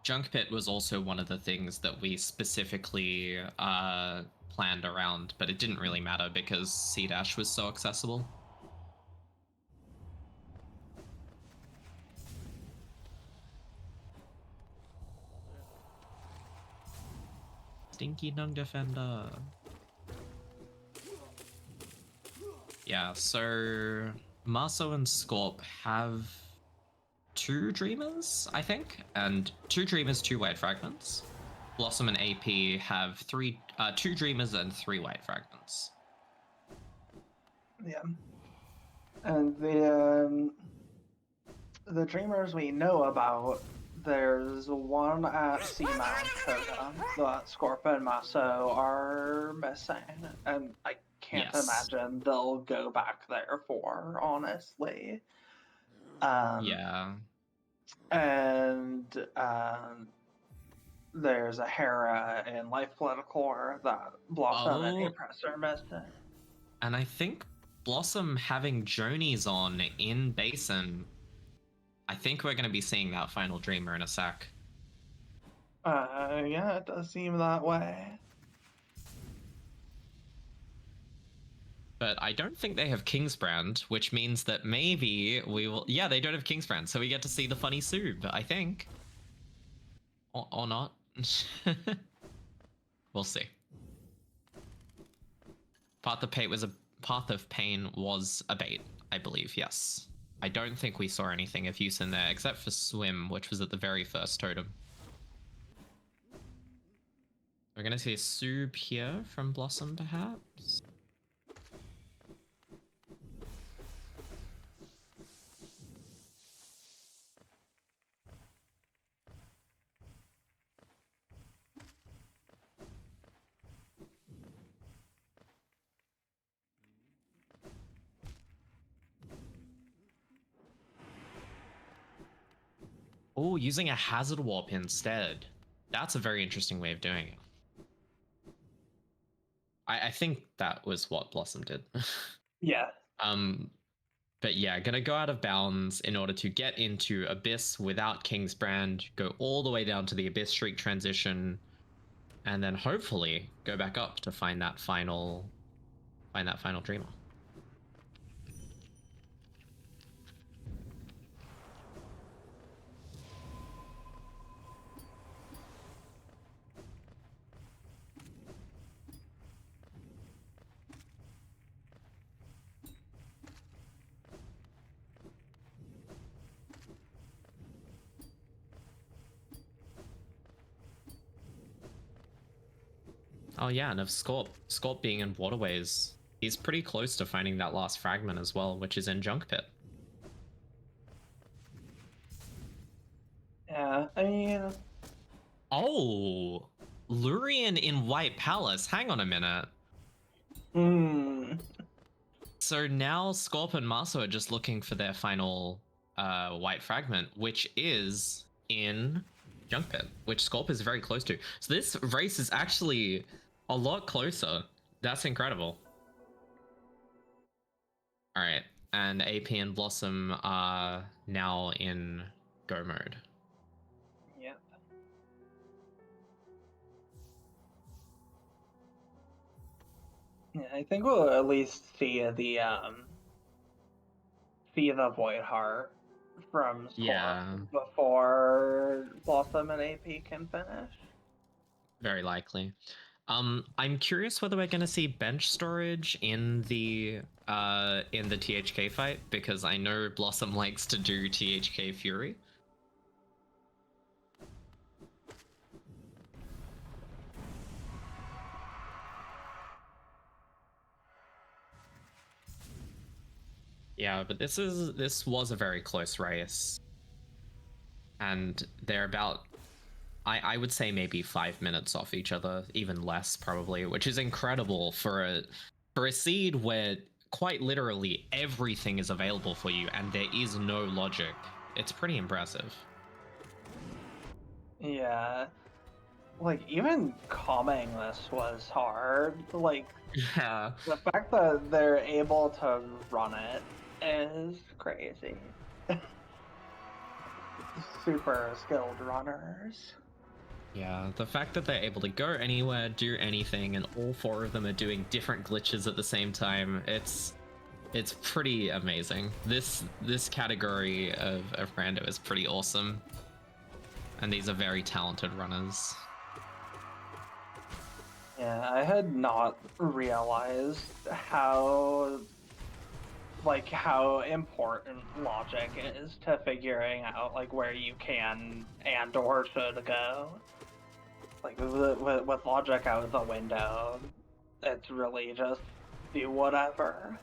Junk Pit was also one of the things that we specifically planned around, but it didn't really matter because C-Dash was so accessible. Stinky Nung Defender. Yeah, so Marso and Scorp have 2 Dreamers, I think, and 2 Dreamers, 2 White Fragments. Blossom and AP have 2 Dreamers and 3 White Fragments. Yeah. And the Dreamers we know about, there's one at Seamount that Scorp and Maso are missing, and I can't imagine they'll go back there for, honestly. Yeah. And there's a Hera in Lifeblood Core that Blossom and aPress are missing. And I think Blossom having Jonies on in Basin, I think we're going to be seeing that final Dreamer in a sec. Yeah, it does seem that way. But I don't think they have Kingsbrand, which means that maybe we will... Yeah, they don't have Kingsbrand, so we get to see the funny Sub, I think. Or not. We'll see. Path of Pain was a bait, I believe, yes. I don't think we saw anything of use in there, except for Swim, which was at the very first totem. We're gonna see a Sub here from Blossom, perhaps? Oh, using a hazard warp instead. That's a very interesting way of doing it. I think that was what Blossom did. Yeah. But yeah, gonna go out of bounds in order to get into Abyss without King's Brand, go all the way down to the Abyss Streak transition, and then hopefully go back up to find that final Dreamer. Oh yeah, and of Scorp being in Waterways, he's pretty close to finding that last fragment as well, which is in Junk Pit. Yeah, I mean... Oh! Lurian in White Palace. Hang on a minute. So now Scorp and Maso are just looking for their final white fragment, which is in Junk Pit, which Scorp is very close to. So this race is actually a lot closer. That's incredible. All right, and AP and Blossom are now in go mode. Yep. Yeah, I think we'll at least see the Void Heart from Scorp Yeah, before Blossom and AP can finish. very likely. I'm curious whether we're gonna see bench storage in the THK fight, because I know Blossom likes to do THK Fury. Yeah, but this was a very close race, and they're about, I would say maybe 5 minutes off each other, even less probably, which is incredible for a seed where quite literally everything is available for you and there is no logic. It's pretty impressive. Yeah. Like, even calming this was hard. Like, Yeah. the fact that they're able to run it is crazy. Super skilled runners. Yeah, the fact that they're able to go anywhere, do anything, and all 4 of them are doing different glitches at the same time, it's pretty amazing. This category of rando is pretty awesome. And these are very talented runners. Yeah, I had not realized how important logic is to figuring out like where you can and or should go. Like with logic out the window, it's really just do whatever.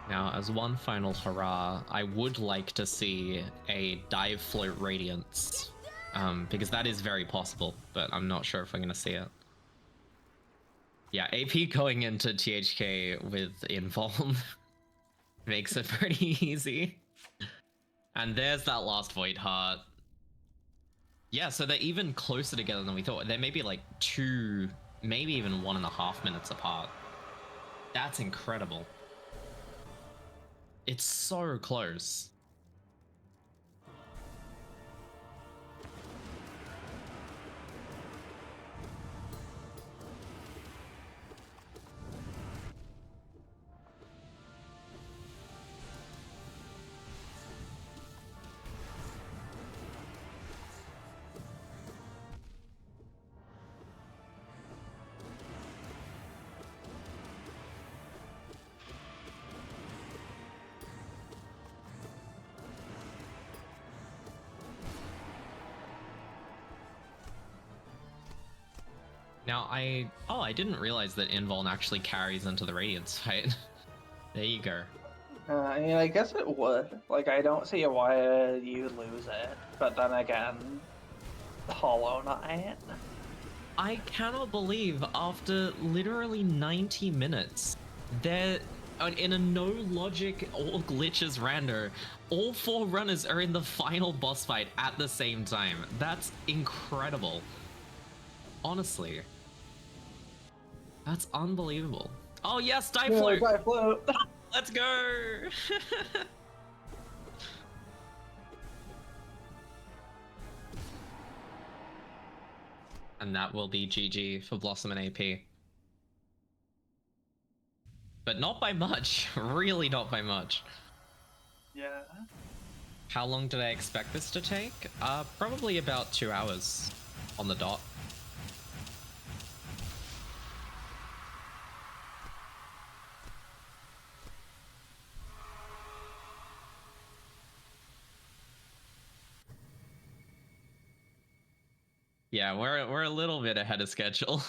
Now, as one final hurrah, I would like to see a dive float radiance, because that is very possible, but I'm not sure if I'm going to see it. Yeah, AP going into THK with Invuln makes it pretty easy. And there's that last Void Heart. Yeah, so they're even closer together than we thought. They're maybe like 2, maybe even 1.5 minutes apart. That's incredible. It's so close. Now, I didn't realize that Invuln actually carries into the Radiance fight. There you go. I mean, I guess it would. Like, I don't see why you lose it. But then again, Hollow Knight. I cannot believe after literally 90 minutes, in a no logic or glitches rando, all 4 runners are in the final boss fight at the same time. That's incredible. Honestly. That's unbelievable. Oh yes, die No, float! die float. Let's go! And that will be GG for Blossom and AP. But not by much. Really not by much. Yeah. How long did I expect this to take? Probably about 2 hours on the dot. Yeah, we're a little bit ahead of schedule.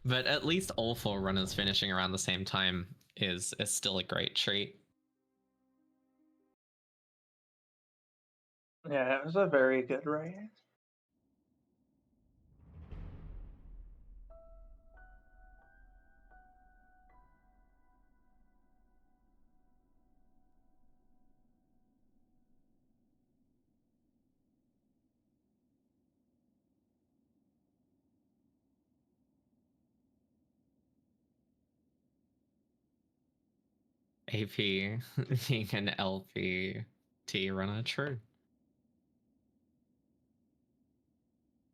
But at least all 4 runners finishing around the same time is still a great treat. Yeah, it was a very good race. AP being an LPT runner, true.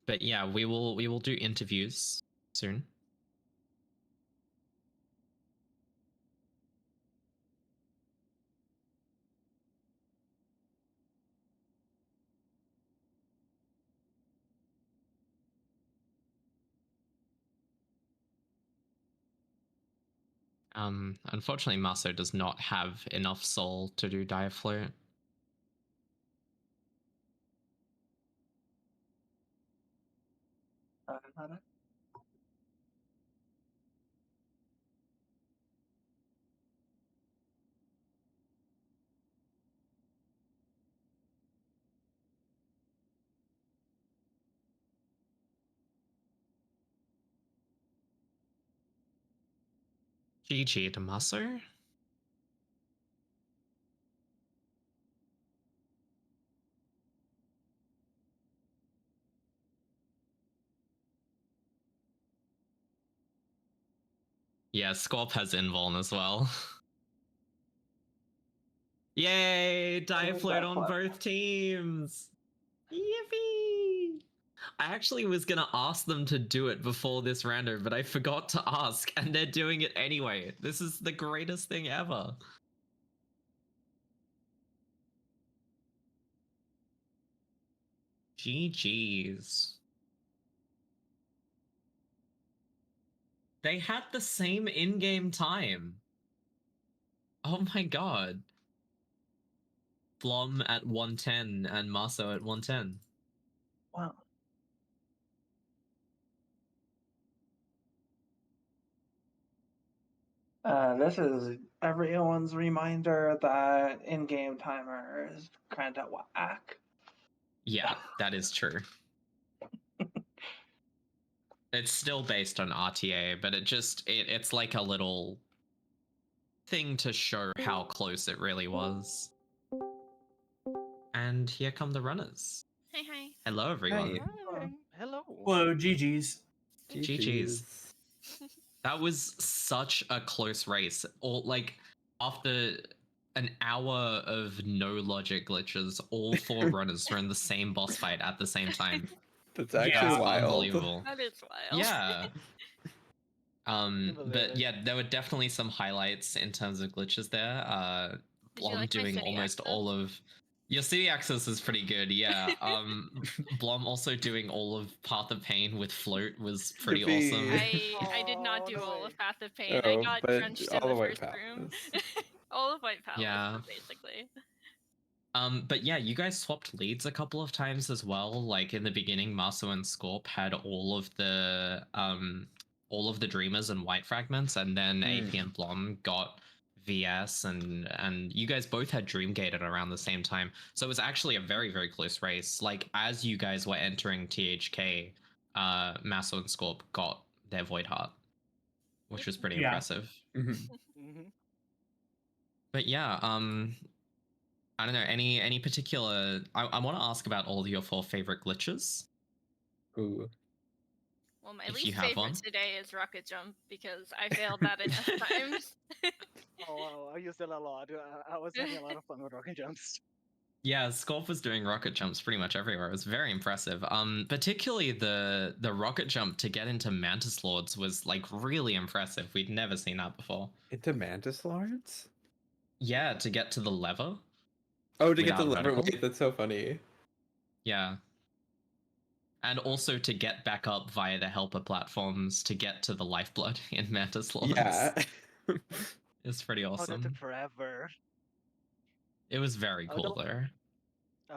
But yeah, we will do interviews soon. Unfortunately, Maso does not have enough soul to do Diafloat. GG to Maso. Yeah, Scorp has Invuln as well. Yay! Diafloat on both teams! Yippee! I actually was gonna ask them to do it before this rando, but I forgot to ask, and they're doing it anyway. This is the greatest thing ever. GG's. They had the same in-game time. Oh my god. Blom at 110 and Maso at 110. Wow. This is everyone's reminder that in-game timer is kind of whack. Yeah, that is true. It's still based on RTA, but it's like a little thing to show how close it really was. And here come the runners. Hi, hi. Hello, everyone. Hi. Hello. Hello, GG's. GG's. That was such a close race. Or like after an hour of no logic glitches, all 4 runners were in the same boss fight at the same time. That's actually Yeah. wild. Unbelievable. That is wild. Yeah. believe But it. yeah, there were definitely some highlights in terms of glitches there. Did you Blom like my doing city almost access? all of your city access is pretty good, yeah. Blom also doing all of Path of Pain with float was pretty Yippee. awesome. I did not do no all way. of Path of Pain. Oh, I got but drenched all in the the White first room. Palace. all of White Palace, Yeah. basically. But yeah, you guys swapped leads a couple of times as well. Like in the beginning, Maso and Scorp had all of the Dreamers and White Fragments, and then AP and Blom got VS, and you guys both had Dreamgate at around the same time. So it was actually a very, very close race. Like as you guys were entering THK, Maso and Scorp got their Void Heart, which was pretty Yeah. impressive. Mhm. But yeah, I don't know, any particular I want to ask about all of your 4 favorite glitches, Ooh. Well, my if you least have favorite one. today is rocket jump because I failed that enough times. Oh, wow, I used it a lot. I was having a lot of fun with rocket jumps. Yeah, Scorp was doing rocket jumps pretty much everywhere. It was very impressive. Particularly the rocket jump to get into Mantis Lords was like really impressive. We'd never seen that before. Into Mantis Lords? Yeah, to get to the lever. Oh, to get the Without lever. vertical? Wait, that's so funny. Yeah. And also to get back up via the helper platforms to get to the lifeblood in Mantis Lords. Yeah. It's pretty Oh, that took awesome. forever. It was very cool though.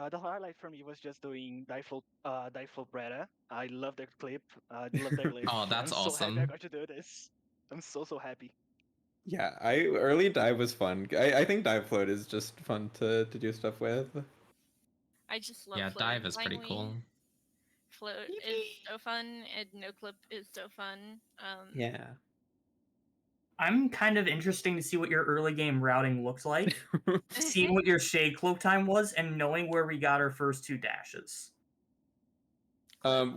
The highlight for me was just doing dive float Bretta. I love their clip. I love their lift. Oh, that's I'm so happy I awesome. got to do this. I'm so happy. Yeah, early dive was fun. I think dive float is just fun to do stuff with. I just love Yeah, floating dive is pretty blindly. cool. Float is so fun, and no clip is so fun. Yeah. I'm kind of interesting to see what your early game routing looks like. Seeing what your shade cloak time was and knowing where we got our first 2 dashes.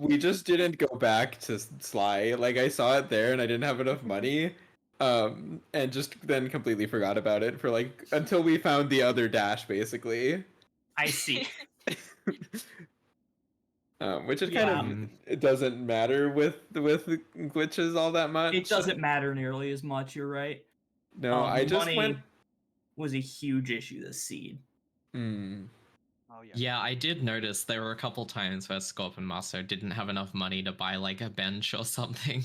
We just didn't go back to Sly. Like I saw it there and I didn't have enough money. And just then completely forgot about it for like until we found the other dash basically. I see. Which it Yeah. kind of it doesn't matter with glitches all that much. It doesn't matter nearly as much, you're right. No, I just money went. was a huge issue this seed. Oh yeah. Yeah, I did notice there were a couple times where Scorp and Maso didn't have enough money to buy like a bench or something.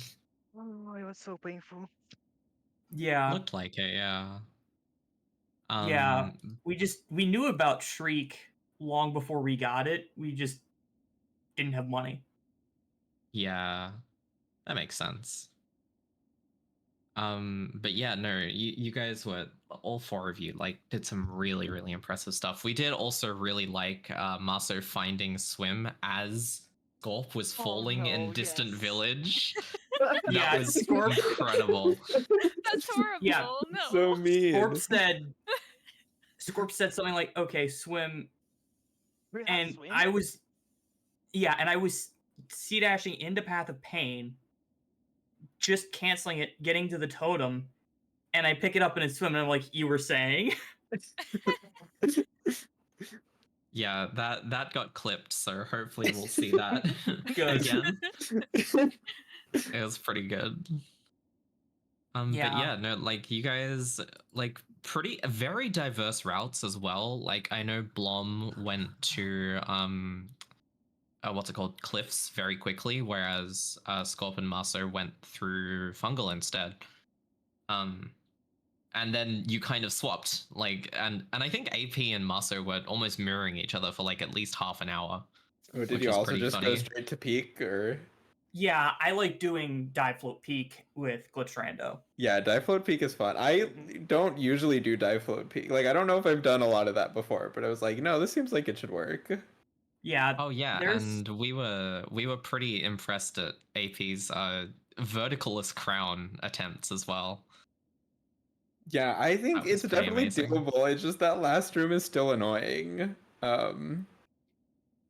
Oh, it was so painful. Yeah. Looked like it, yeah. Yeah. We knew about Shriek long before we got it. We just didn't have money. Yeah, that makes sense. But yeah, no, you guys were all 4 of you like did some really impressive stuff. We did also really like Maso finding swim as Gorp was falling in Distant Village. That was incredible. That's horrible. Yeah, No. So mean. Scorp said something like, "Okay, swim," We have and swim? I was sea dashing into Path of Pain, just canceling it, getting to the totem, and I pick it up and it's swim, and I'm like, "You were saying?" Yeah, that got clipped, so hopefully we'll see that Good. again. It was pretty good. But yeah, no, like you guys like very diverse routes as well. Like I know Blom went to what's it called, cliffs very quickly, whereas Scorp and Maso went through fungal instead. And then you kind of swapped, like, and I think AP and Maso were almost mirroring each other for like at least half an hour. Oh, did you also just go straight to peak or? Yeah, I like doing dive float peak with Glitch Rando. Yeah, dive float peak is fun. I don't usually do dive float peak. Like I don't know if I've done a lot of that before, but I was like, no, this seems like it should work. Yeah. Oh yeah, and we were pretty impressed at AP's verticalist crown attempts as well. Yeah, I think it's definitely amazing. doable. It's just that last room is still annoying.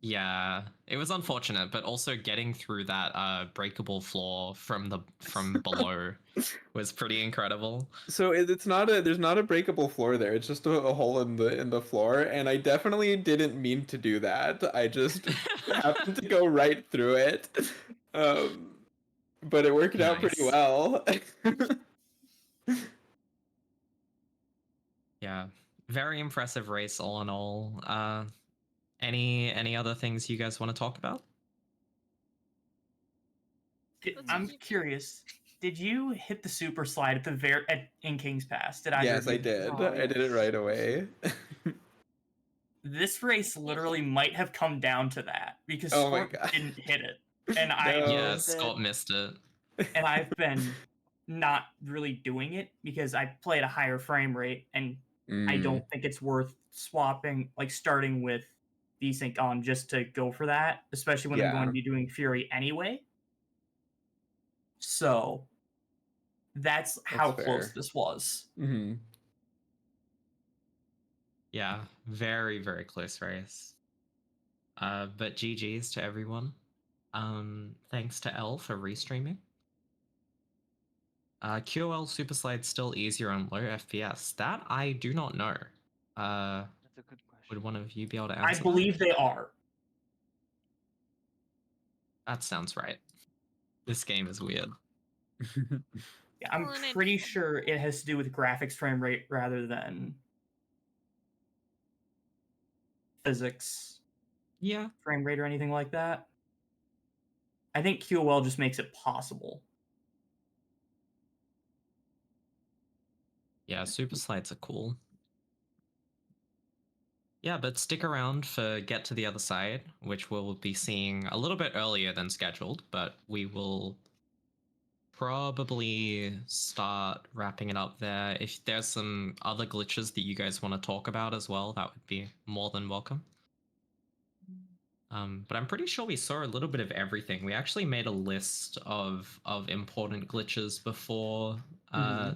Yeah, it was unfortunate, but also getting through that breakable floor from below was pretty incredible. So there's not a breakable floor there. It's just a hole in the floor, and I definitely didn't mean to do that. I just happened to go right through it. But it worked out pretty well. Yeah, very impressive race all in all. Any other things you guys want to talk about? I'm curious. Did you hit the super slide at in King's Pass? Did I? Yes, I did. Oh, I did it right away. This race literally might have come down to that because Oh my Scorp God. didn't hit it, and Yeah, Scott missed it. And I've been not really doing it because I play at a higher frame rate, and I don't think it's worth swapping, like starting with desync on just to go for that, especially when I'm going to be doing Fury anyway. So that's how close this was. Yeah, very, very close race. But GG's to everyone. Thanks to L for restreaming. QOL Super Slide still easier on low FPS. That I do not know. That's a good question. Would one of you be able to I answer believe they are. that? That sounds right. This game is weird. Yeah, I'm Well, and it's- pretty sure it has to do with graphics frame rate rather than physics Yeah. frame rate or anything like that. I think QOL just makes it possible. Yeah, Super Slides are cool. Yeah, but stick around for Get to the Other Side, which we'll be seeing a little bit earlier than scheduled, but we will probably start wrapping it up there. If there's some other glitches that you guys want to talk about as well, that would be more than welcome. But I'm pretty sure we saw a little bit of everything. We actually made a list of important glitches before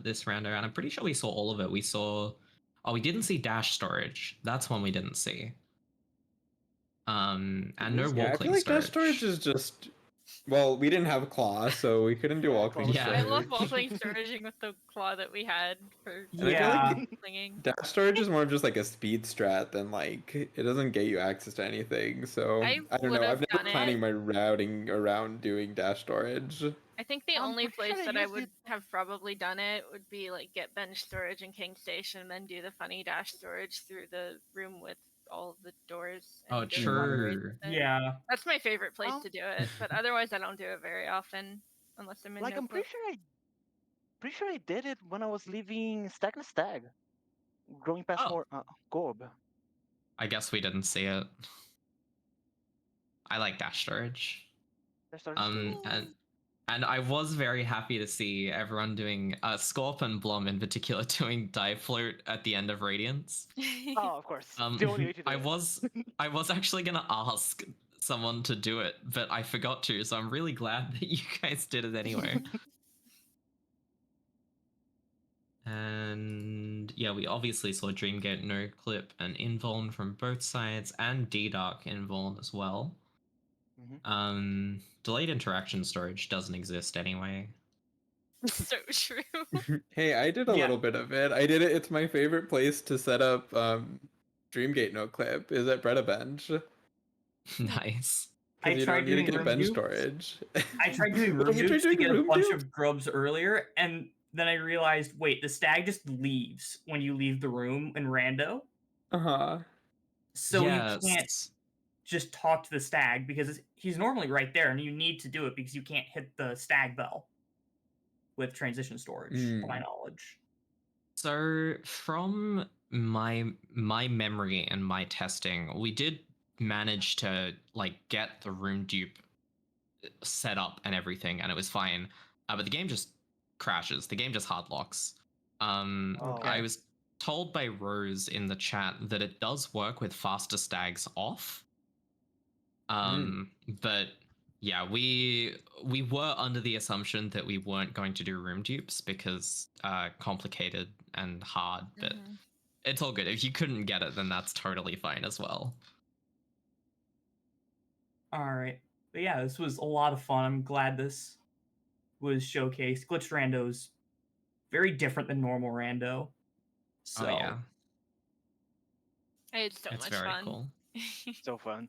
this round, and I'm pretty sure we saw all of it. We saw, oh, we didn't see dash storage. That's one we didn't see. And no Yeah, wall I feel cling like storage. dash storage is just. Well, we didn't have claw, so we couldn't do Yeah, wall claw cling was Yeah. I love storage. wall playing storaging with the claw that we had for And I feel like Yeah. clinging. dash storage is more of just like a speed strat than like it doesn't get you access to anything. So I I don't know. would've I've never done planning it. my routing around doing dash storage. I think the I'm only pretty sure place I that I used would it- have probably done it would be like get bench storage in King Station and then do the funny dash storage through the room with all of the doors and Oh, go to water race true. with it. Yeah. That's my favorite place Um, to do it, but otherwise I don't do it very often unless I'm in Like no I'm clip. pretty sure I did it when I was leaving Stag and Stag, growing past Oh. more Gorb. I guess we didn't see it. I like dash storage. That started good. And I was very happy to see everyone doing Scorp and Blom in particular doing dive float at the end of Radiance. Oh, of course. The only way to do I it. was actually gonna ask someone to do it, but I forgot to, so I'm really glad that you guys did it anyway. And yeah, we obviously saw Dreamgate no clip and invuln from both sides, and D-Dark invuln as well. Delayed interaction storage doesn't exist anyway. So true. Hey, I did a Yeah. little bit of it. I did it. It's my favorite place to set up Dreamgate no clip is at Bretta Bench. Nice. I Because you don't tried need to doing get room bench dupes. storage. I tried doing room Oh, you tried dupes to doing get a room bunch dupe? of grubs earlier, and then I realized, wait, the stag just leaves when you leave the room in Rando. Uh-huh. So you can't Yes. just talk to the stag because he's normally right there, and you need to do it because you can't hit the stag bell with transition storage, to my knowledge. So from my memory and my testing, we did manage to like get the room dupe set up and everything, and it was fine. But the game just crashes. The game just hard locks. Okay. I was told by Rose in the chat that it does work with faster stags off. But yeah, we were under the assumption that we weren't going to do room dupes because complicated and hard, but it's all good. If you couldn't get it, then that's totally fine as well. All right. But yeah, this was a lot of fun. I'm glad this was showcased. Glitch Rando's very different than normal Rando. So Oh yeah, I had so it's much very fun. cool. So fun.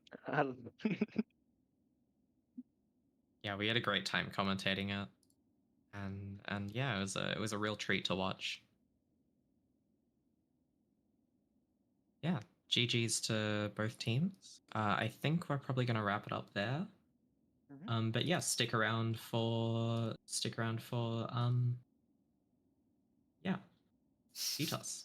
Yeah, we had a great time commentating it, and yeah, it was a real treat to watch. Yeah, GG's to both teams. I think we're probably gonna wrap it up there. But yeah, stick around for yeah, beat us.